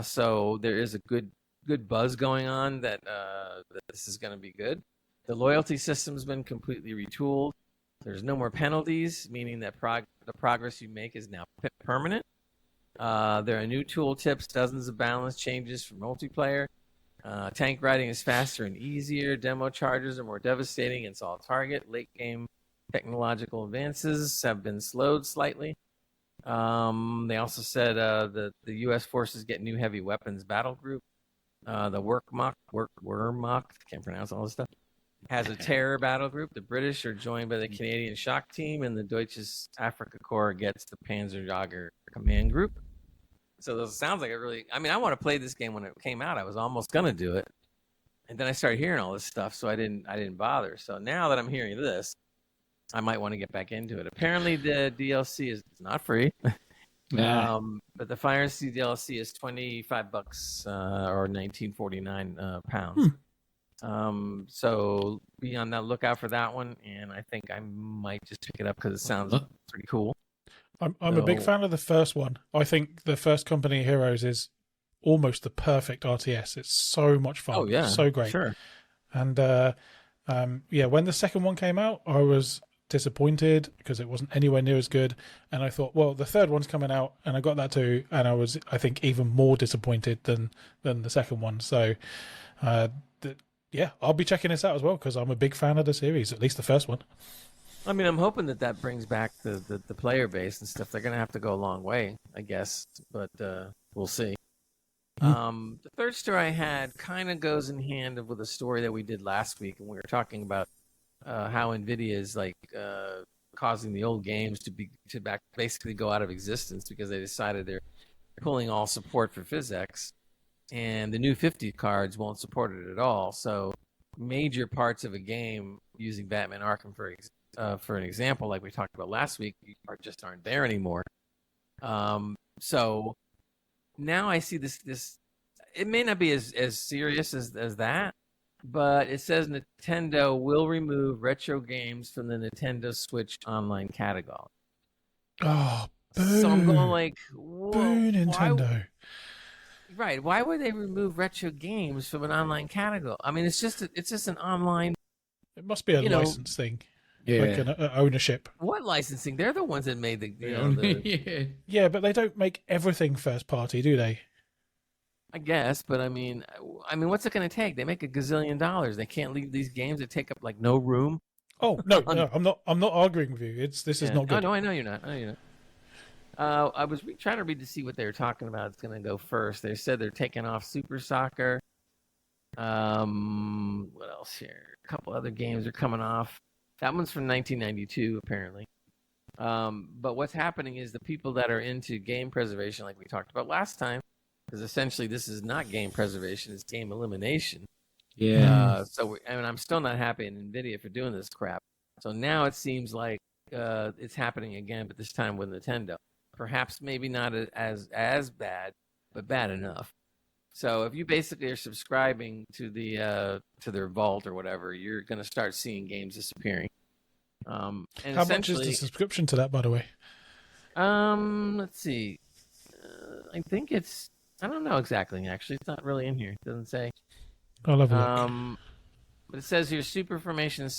So there is a good buzz going on that this is going to be good. The loyalty system's been completely retooled. There's no more penalties, meaning that the progress you make is now permanent. There are new tooltips, dozens of balance changes for multiplayer. Tank riding is faster and easier. Demo charges are more devastating and solid target. Late game technological advances have been slowed slightly. They also said the U.S. forces get new heavy weapons battle group. The Wehrmacht, can't pronounce all this stuff, has a terror battle group. The British are joined by the Canadian Shock Team, and the Deutsches Afrika Korps gets the Panzerjäger Command Group. So this sounds like I want to play this game when it came out. I was almost gonna do it, and then I started hearing all this stuff, so I didn't bother. So now that I'm hearing this, I might want to get back into it. Apparently, the DLC is not free. Yeah. But the Fire and Steel DLC is $25 or 1949 pounds. So be on that lookout for that one, and I think I might just pick it up because it sounds pretty cool. I'm a big fan of the first one. I think the first Company of Heroes is almost the perfect RTS. It's so much fun. Oh yeah, so great. Sure. And when the second one came out, I was disappointed because it wasn't anywhere near as good. And I thought, well, the third one's coming out, and I got that too, and I was, I think, even more disappointed than the second one. So, I'll be checking this out as well because I'm a big fan of the series, at least the first one. I mean, I'm hoping that brings back the player base and stuff. They're going to have to go a long way, I guess, but we'll see. The third story I had kind of goes in hand with a story that we did last week, and we were talking about how NVIDIA is causing the old games to basically go out of existence because they decided they're pulling all support for PhysX, and the new 50 cards won't support it at all. So major parts of a game using Batman Arkham for an example, like we talked about last week, just aren't there anymore. So now I see this. It may not be as serious as that, but it says Nintendo will remove retro games from the Nintendo Switch online catalog. Oh, boo. So I'm going like, whoa, boo, Nintendo. Right? Why would they remove retro games from an online catalog? I mean, it's just an online. It must be a license thing. Yeah. Like an ownership. What licensing? They're the ones that made the Yeah, but they don't make everything first party, do they? I guess, but I mean, what's it going to take? They make $1 gazillion. They can't leave these games that take up like no room. Oh no, I'm not arguing with you. This is not good. Oh no, I know you're not. I was trying to read to see what they were talking about. It's going to go first. They said they're taking off Super Soccer. What else here? A couple other games are coming off. That one's from 1992, apparently. But what's happening is the people that are into game preservation, like we talked about last time, because essentially this is not game preservation, it's game elimination. Yeah. I'm still not happy in NVIDIA for doing this crap. So now it seems like it's happening again, but this time with Nintendo. Perhaps maybe not as bad, but bad enough. So if you basically are subscribing to their vault or whatever, you're going to start seeing games disappearing. And how much is the subscription to that, by the way? Let's see. I think I don't know exactly. Actually, it's not really in here. It doesn't say. I'll have a look. But it says here, Superformation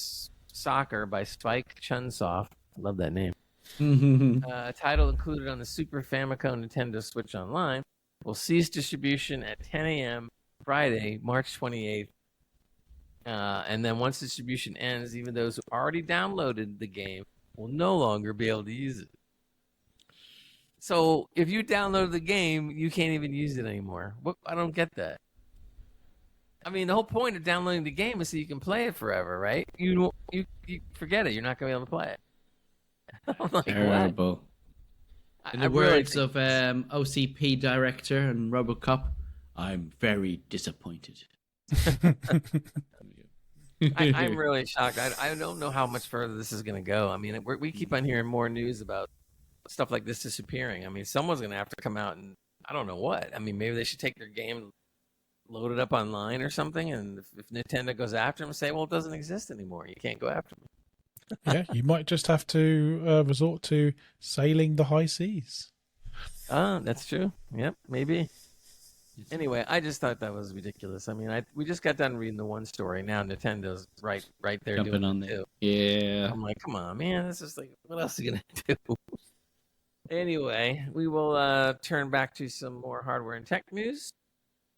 Soccer by Spike Chunsoft. I love that name. A title included on the Super Famicom Nintendo Switch Online will cease distribution at 10 a.m. Friday, March 28th. And then once distribution ends, even those who already downloaded the game will no longer be able to use it. So if you download the game, you can't even use it anymore. I don't get that. I mean, the whole point of downloading the game is so you can play it forever, right? You forget it. You're not going to be able to play it. I'm like, terrible. what? In the words of OCP director and RoboCop, I'm very disappointed. I'm really shocked. I don't know how much further this is going to go. I mean, we keep on hearing more news about stuff like this disappearing. I mean, someone's going to have to come out and I don't know what. I mean, maybe they should take their game, load it up online or something, and if Nintendo goes after them, say, well, it doesn't exist anymore. You can't go after me. Yeah, you might just have to resort to sailing the high seas. That's true. Yep, maybe. Anyway, I just thought that was ridiculous. I mean, we just got done reading the one story. Now Nintendo's right there Jumping doing on it there. too. Yeah. I'm like, come on, man. This is like, what else are you gonna do? Anyway, we will turn back to some more hardware and tech news.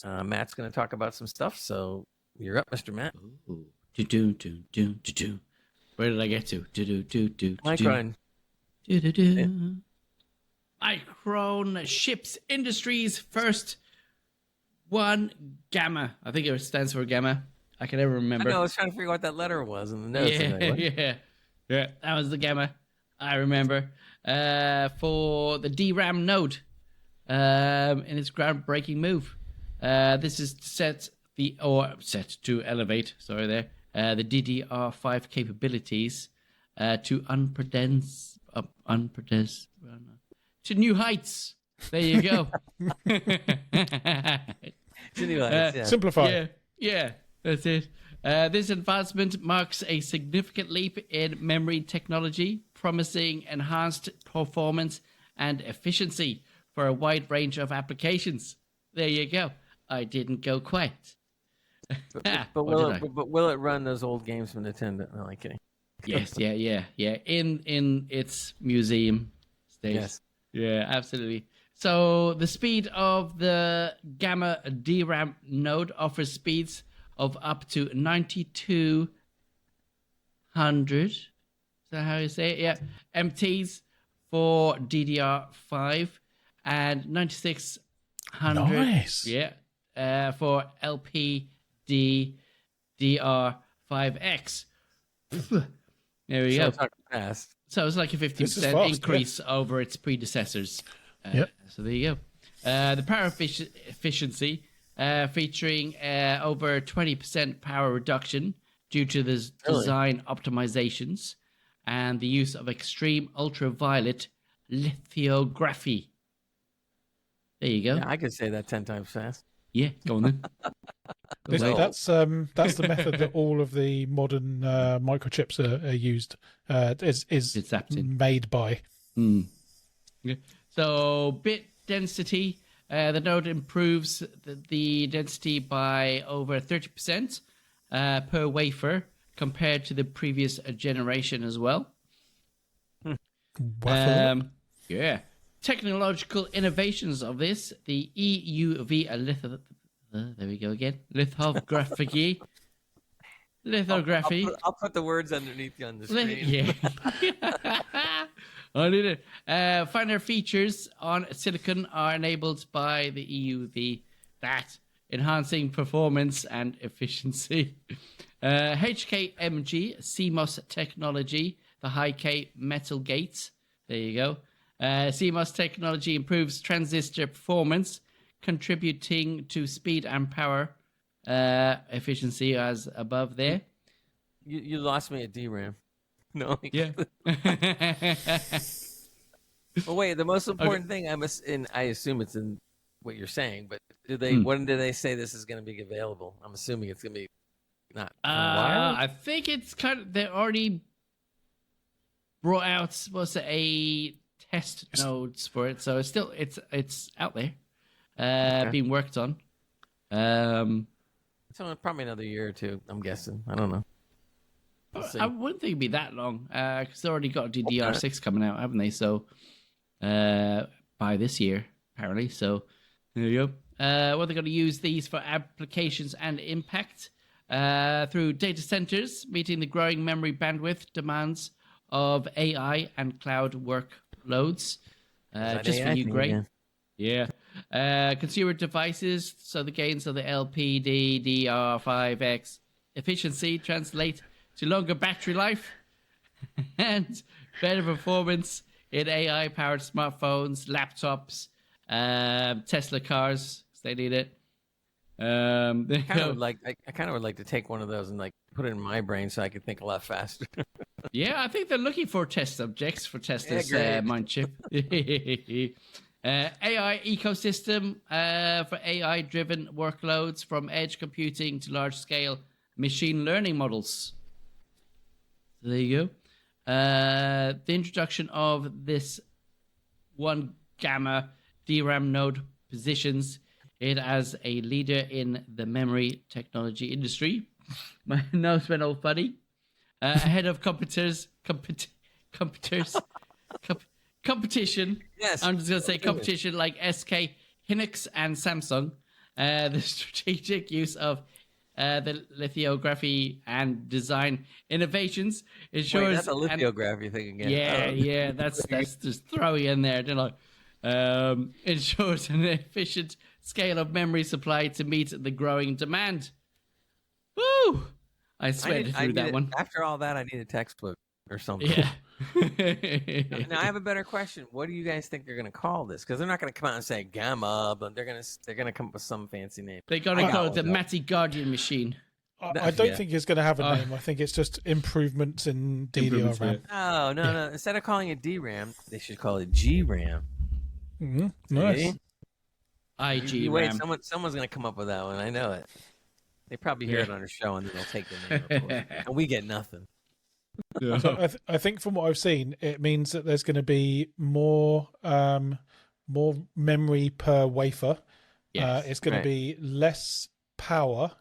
Matt's going to talk about some stuff, so you're up, Mr. Matt. Ooh. Do. Where did I get to? Do. Micron. Do. Micron ships industry's first one gamma. I think it stands for gamma. I can never remember. I know, I was trying to figure out what that letter was in the notes. Yeah. That was the gamma. I remember. For the DRAM node in its groundbreaking move. This is set to elevate, the DDR5 capabilities to to new heights. There you go. Simplify. Yeah, that's it. This advancement marks a significant leap in memory technology, promising enhanced performance and efficiency for a wide range of applications. There you go. I didn't go quite. But will it run those old games from Nintendo? No, I'm kidding. Yes, yeah. In its museum state. Yes. Yeah, absolutely. So the speed of the Gamma DRAM node offers speeds of up to 9200. Is that how you say it? Yeah. MTs for DDR5 and 9600. Nice. Yeah. For LPDDR5X. There we go. It's not fast. So it's like a 50% increase over its predecessors. So there you go. The power efficiency featuring over 20% power reduction due to the design optimizations and the use of extreme ultraviolet lithography. There you go. Yeah, I could say that 10 times fast. Yeah, go on then. That's the method that all of the modern microchips are used. Is made by. Yeah. So bit density, the node improves the density by over 30% per wafer compared to the previous generation as well. Yeah. Technological innovations of this, the EUV there we go again. Lithography. I'll put the words underneath you on the screen. Yeah. I need it. Finer features on silicon are enabled by the EUV, enhancing performance and efficiency. HKMG, CMOS technology, the high K metal gates. There you go. CMOS technology improves transistor performance, contributing to speed and power efficiency as above there. You lost me at DRAM. No. Yeah. Well, wait. The most important thing I assume it's in what you're saying, but when do they say this is going to be available? I'm assuming it's going to be not for a while. I think it's they already brought out a test nodes for it, so it's out there, being worked on. So probably another year or two, I'm guessing. I don't know. I wouldn't think it'd be that long, because they already got DDR6 coming out, haven't they? So by this year, apparently. So there you go. What they're going to use these for applications and impact through data centers, meeting the growing memory bandwidth demands of AI and cloud workloads. Just for you, Greg. Yeah. Consumer devices, so the gains of the LPDDR5X efficiency translate to longer battery life and better performance in AI-powered smartphones, laptops, Tesla cars, 'cause they need it. I kind of would like to take one of those and like put it in my brain so I could think a lot faster. Yeah, I think they're looking for test subjects for Tesla's great. mind chip. AI ecosystem for AI-driven workloads from edge computing to large-scale machine learning models. So there you go. The introduction of this 1 gamma DRAM node positions it as a leader in the memory technology industry. My nose went all funny. Ahead of competition. Yes. I'm just going to say competition like SK Hynix and Samsung. The strategic use of the lithography and design innovations ensures. Wait, that's a lithography thing again. Yeah, that's just throw you in there, don't I? Ensures an efficient scale of memory supply to meet the growing demand. Woo! I sweated through that one. After all that, I need a textbook or something. Yeah. Now I have a better question. What do you guys think they're going to call this? Because they're not going to come out and say gamma, but they're going to come up with some fancy name. They're going to call it the Matty Guardian machine. I don't think it's going to have a name. I think it's just improvements in DDR RAM. No. Instead of calling it DRAM, they should call it GRAM. Mm-hmm. Nice. IG You wait, RAM. someone's going to come up with that one. I know it. They probably hear it on our show and then they'll take the name, of course. And we get nothing. So I think from what I've seen, it means that there's going to be more memory per wafer. Yes. It's going to be less power.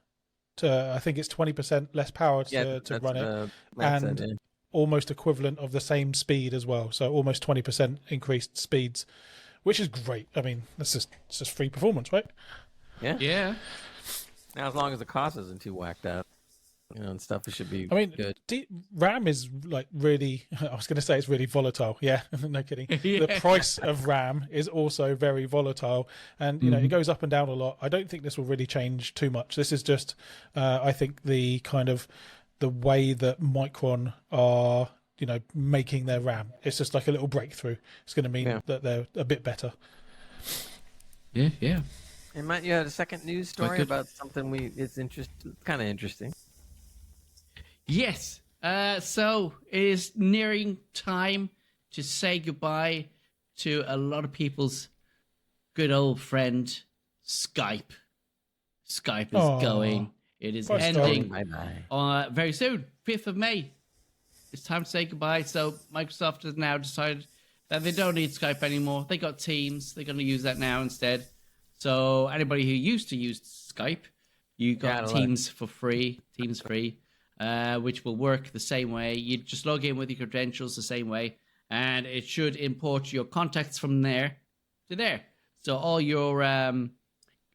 I think it's 20% less power to run it, and almost equivalent of the same speed as well. So almost 20% increased speeds, which is great. I mean, it's just free performance, right? Yeah. Now, as long as the cost isn't too whacked out, and stuff, it should be good. RAM is like really, I was going to say it's really volatile. Yeah, no kidding. The price of RAM is also very volatile, and it goes up and down a lot. I don't think this will really change too much. This is just, I think the kind of the way that Micron are, making their RAM. It's just like a little breakthrough. It's going to mean that they're a bit better. Yeah. And Matt, you had a second news story about something it's kind of interesting. Yes. So it is nearing time to say goodbye to a lot of people's good old friend, Skype. Skype is going. It is ending very soon, 5th of May. It's time to say goodbye. So Microsoft has now decided that they don't need Skype anymore. They got Teams. They're going to use that now instead. So anybody who used to use Skype, you got Teams for free, which will work the same way. You just log in with your credentials the same way, and it should import your contacts from there to there. So all your your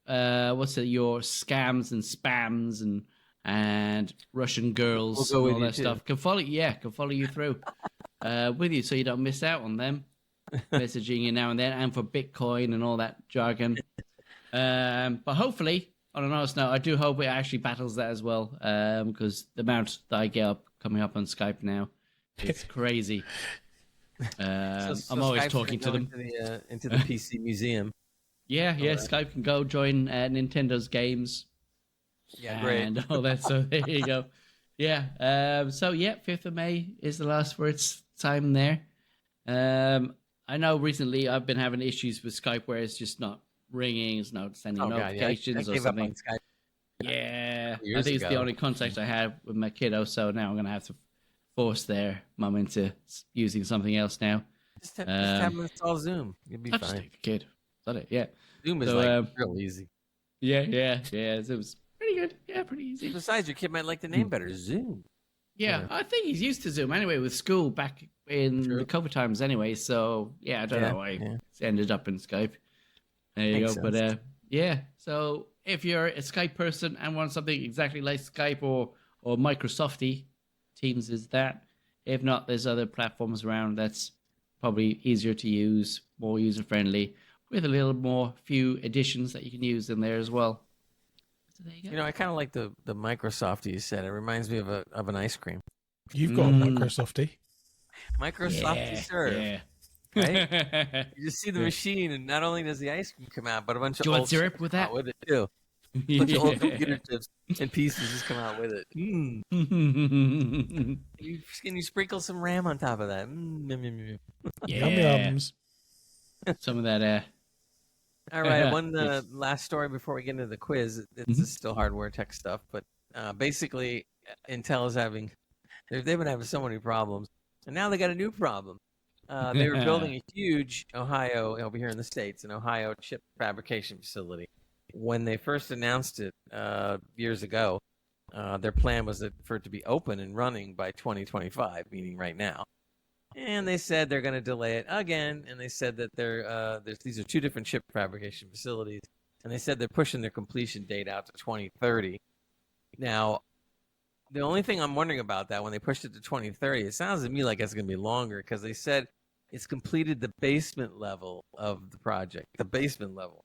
scams and spams and Russian girls and all that stuff can follow you through with you, so you don't miss out on them messaging you now and then, and for Bitcoin and all that jargon. But hopefully, on an honest note, I do hope it actually battles that as well, because the amount that I get coming up on Skype now, it's crazy. I'm always Skype's talking to them. Into the PC museum. Yeah, Skype can go join Nintendo's games. Yeah, great. And all that, so there you go. Yeah, 5th of May is the last for its time there. I know recently I've been having issues with Skype where it's just not ringing, it's not sending notifications or something. Yeah, I think it's the only contact I have with my kiddo, so now I'm going to have to force their mum into using something else now. Just have them install Zoom. You'll be fine. Just take the kid. Is that it? Yeah. Zoom is real easy. Yeah. It was pretty good. Yeah, pretty easy. Besides, your kid might like the name better, Zoom. Yeah, I think he's used to Zoom anyway with school back in the COVID times anyway. So, yeah, I don't know why it's ended up in Skype. There you go. But, so if you're a Skype person and want something exactly like Skype or Microsofty, Teams is that. If not, there's other platforms around that's probably easier to use, more user-friendly, with a little more few additions that you can use in there as well. So there you go. I kind of like the Microsofty you said. It reminds me of an ice cream. You've got a Microsofty. Microsofty serve. Yeah. right? You just see the machine, and not only does the ice cream come out, but a bunch of old syrup chips with come that? out with it too. A bunch of old computer chips and pieces just come out with it. Can you sprinkle some RAM on top of that? Yeah. Yum yums. Some of that. All right, one Yes. last story before we get into the quiz. It's still hardware tech stuff, but basically, Intel is they've been having so many problems, and now they got a new problem. They were building a huge Ohio, over here in the States, an Ohio chip fabrication facility. When they first announced it years ago, their plan was for it to be open and running by 2025, meaning right now. And they said they're going to delay it again. And they said that these are two different chip fabrication facilities. And they said they're pushing their completion date out to 2030. Now, the only thing I'm wondering about that, when they pushed it to 2030, it sounds to me like it's going to be longer because they said it's completed the basement level of the project, the basement level.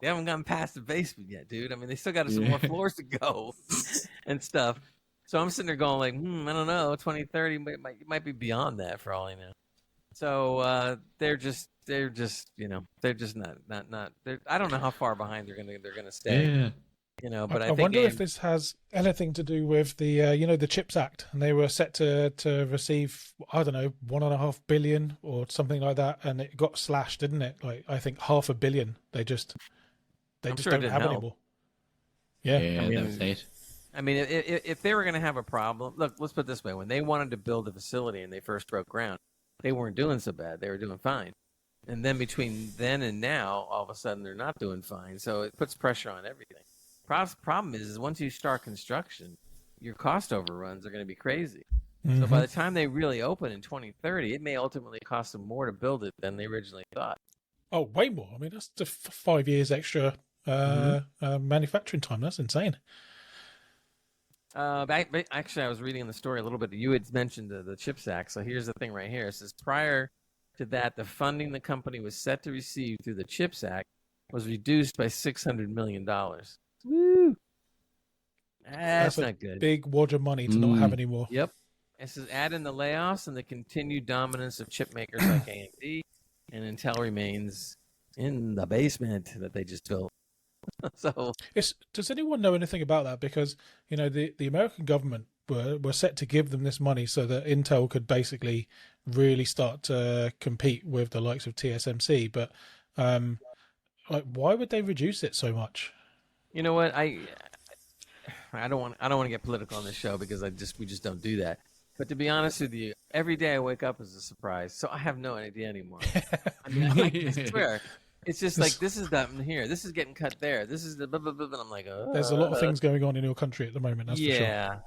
They haven't gotten past the basement yet, dude. I mean, they still got some more floors to go and stuff. So I'm sitting there going like, I don't know, 2030 might be beyond that for all I know. So they're just not. I don't know how far behind they're gonna stay. Yeah. But I think wonder if this has anything to do with the the CHIPS Act, and they were set to receive, I don't know, $1.5 billion or something like that, and it got slashed, didn't it? Like I think $500 million. They just don't have anymore. Yeah, that was it. I mean, if they were going to have a problem, look, let's put it this way: when they wanted to build a facility and they first broke ground, they weren't doing so bad; they were doing fine. And then between then and now, all of a sudden, they're not doing fine. So it puts pressure on everything. Problem is once you start construction, your cost overruns are going to be crazy. So by the time they really open in 2030, it may ultimately cost them more to build it than they originally thought. Oh, way more. I mean, that's 5 years extra manufacturing time. That's insane. Actually, I was reading the story a little bit. You had mentioned the CHIPS Act. So here's the thing right here. It says prior to that, the funding the company was set to receive through the CHIPS Act was reduced by $600 million. Woo! That's not good. Big wad of money to not have anymore. Yep. It says add in the layoffs and the continued dominance of chip makers like AMD, and Intel remains in the basement that they just built. So, does anyone know anything about that? Because the American government were set to give them this money so that Intel could basically really start to compete with the likes of TSMC. But why would they reduce it so much? You know what? I don't want to get political on this show because we just don't do that. But to be honest with you, every day I wake up is a surprise, so I have no idea anymore. I mean, I swear, it's just like this is done here, this is getting cut there, this is the blah, blah, blah, and I'm like, there's a lot of things going on in your country at the moment. That's for sure. Yeah,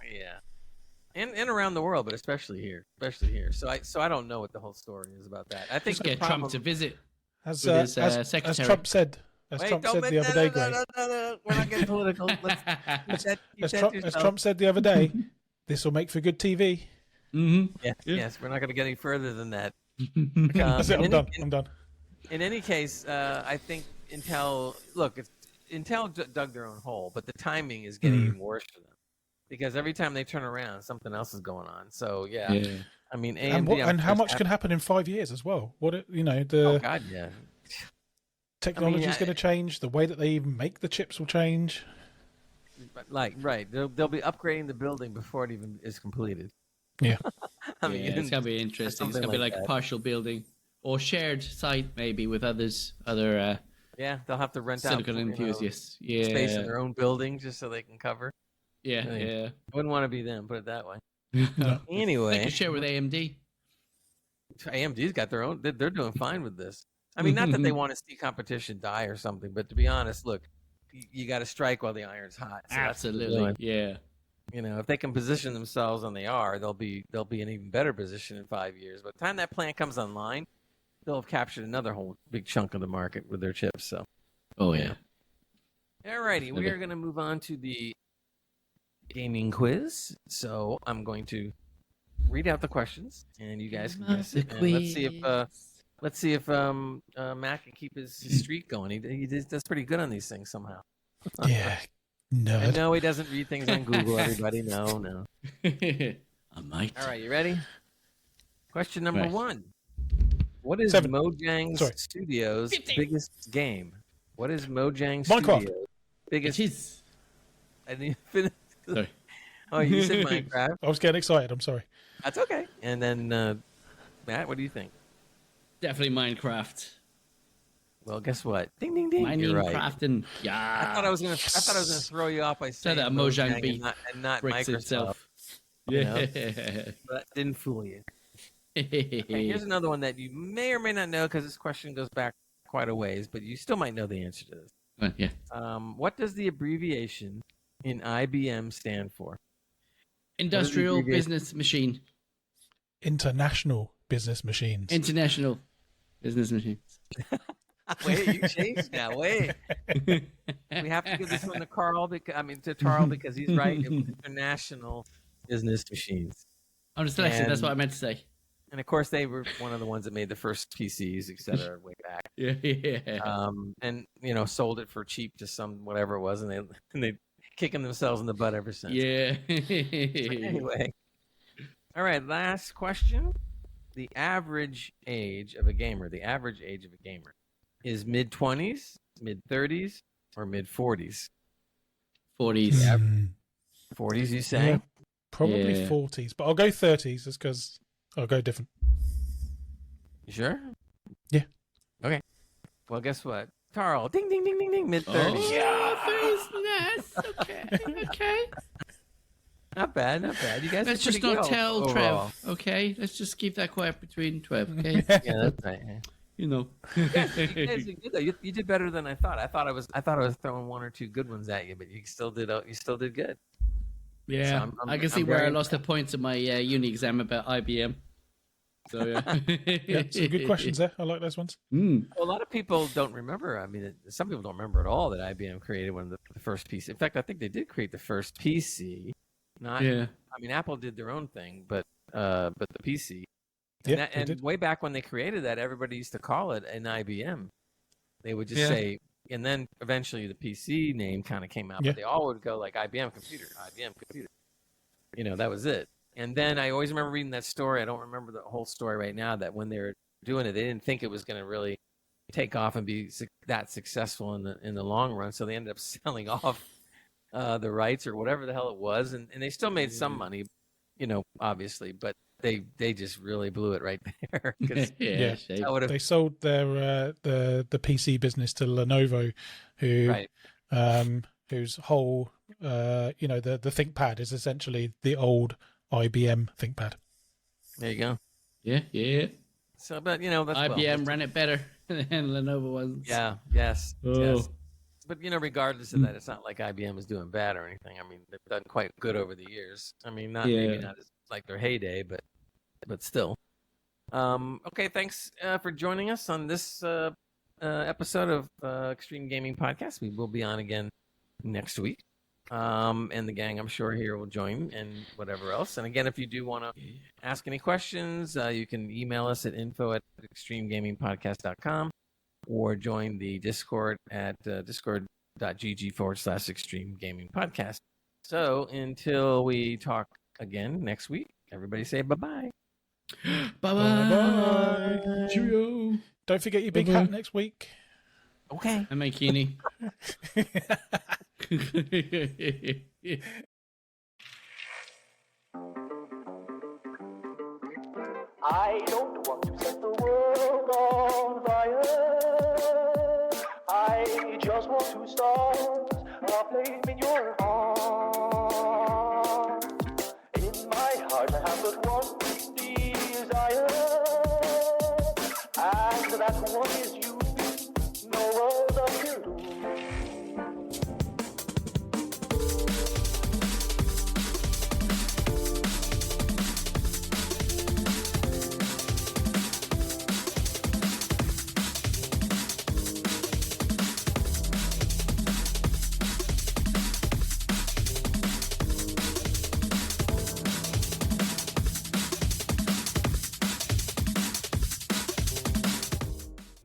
and around the world, but especially here. So I don't know what the whole story is about that. I think just get Trump to visit as secretary. As Trump said. Trump said the other day, Greg. No, we're not getting political. As Trump said the other day, this will make for good TV. Mm-hmm. Yes, we're not going to get any further than that. That's it. I'm done. In any case, I think Intel dug their own hole, but the timing is getting even worse for them because every time they turn around, something else is going on. So yeah. I mean, AMD and how much can happen in 5 years as well? Oh God, yeah. Technology is going to change. The way that they even make the chips will change. Right. They'll be upgrading the building before it even is completed. Yeah. I mean, it's going to be interesting. It's going to be like a partial building or shared site maybe with other yeah, they'll have to rent silicon out enthusiasts. Space in their own building just so they can cover. Yeah. I wouldn't want to be them, put it that way. No. Anyway, they can share with AMD. AMD's got their own. They're doing fine with this. I mean, not that they want to see competition die or something, but to be honest, look, you got to strike while the iron's hot. So absolutely, yeah. If they can position themselves, and they are, they'll be in an even better position in 5 years. By the time that plant comes online, they'll have captured another whole big chunk of the market with their chips. So, all righty, we are going to move on to the gaming quiz. So I'm going to read out the questions, and you guys can guess it. And let's see if Matt can keep his streak going. He does pretty good on these things somehow. Yeah. No. I know he doesn't read things on Google, everybody. No. I might. All right, you ready? Question number 1. What is 7. Mojang Sorry. Studios' 50. biggest game? What is Mojang Minecraft. Studios' biggest? It is. I didn't finish. Sorry. Oh, you said Minecraft. I was getting excited. I'm sorry. That's okay. And then Matt, what do you think? Definitely Minecraft. Well, guess what? Ding ding ding. You're right. Minecraft and I thought I was gonna throw you off by saying that Mojang Mojang beat and not bricks Microsoft. itself. You know? Yeah. But didn't fool you. Okay, here's another one that you may or may not know because this question goes back quite a ways, but you still might know the answer to this. Yeah. What does the abbreviation in IBM stand for? Industrial Business Machine. International business machines. International Business Machine. Wait, you changed now. Wait. We have to give this one to Carl to Charles because he's right. It was International Business Machines. I'm dyslexic. That's what I meant to say. And of course, they were one of the ones that made the first PCs, et cetera, way back. Yeah. And sold it for cheap to some whatever it was, and they kicking themselves in the butt ever since. Yeah. Anyway, all right. Last question: the average age of a gamer. The average age of a gamer is mid-20s, mid-30s, or mid-40s. 40s. Yeah. 40s, you say? Yeah, probably Yeah. 40s, but I'll go 30s just because I'll go different. You sure? Yeah. Okay. Well, guess what? Carl, ding, ding, ding, ding, ding, mid-30s. Oh, yeah, nice. Okay. Not bad, not bad. You guys Let's are just pretty not good tell overall. Trev, okay? Let's just keep that quiet between Trev, okay? Yeah, that's right. You know. You guys did good, though. You did better than I thought. I thought I was throwing one or two good ones at you, but you still did good. Yeah, So I can see I'm where I very lost the points in my uni exam about IBM. So yeah, Yeah, some good questions there. I like those ones. Well, a lot of people don't remember. I mean, some people don't remember at all that IBM created one of the first PC. In fact, I think they did create the first PC. Not, Yeah. I mean, Apple did their own thing, but the PC. Yeah, And they did. way back when they created that, everybody used to call it an IBM. They would just say, and then eventually the PC name kind of came out, Yeah. but they all would go like IBM computer, IBM computer. You know, that was it. And then I always remember reading that story. I don't remember the whole story right now, that when they were doing it, they didn't think it was going to really take off and be that successful in the long run. So they ended up selling off the rights or whatever the hell it was. And they still made some money, you know, obviously, but they just really blew it right there. 'Cause Yeah. I would've- They sold their the PC business to Lenovo, who right. whose whole the ThinkPad is essentially the old IBM ThinkPad. There you go. Yeah. So, but you know, that's IBM ran it better than Lenovo was. Yeah. Yes. Oh. Yes. But you know, regardless of that, it's not like IBM is doing bad or anything. I mean, they've done quite good over the years. I mean, maybe not as like their heyday, but still. Okay, thanks for joining us on this episode of Extreme Gaming Podcast. We will be on again next week. And the gang, I'm sure, here will join and whatever else. And again, if you do want to ask any questions, you can email us at info@extremegamingpodcast.com or join the Discord at discord.gg/Extreme Gaming Podcast. So until we talk again next week, everybody say bye-bye. Bye-bye. Cheerio. Don't forget your big hat next week. Okay. And my kini. I don't want to set the world on fire. I just want to start a flame in your heart. In my heart I have but one desire, and that one is you.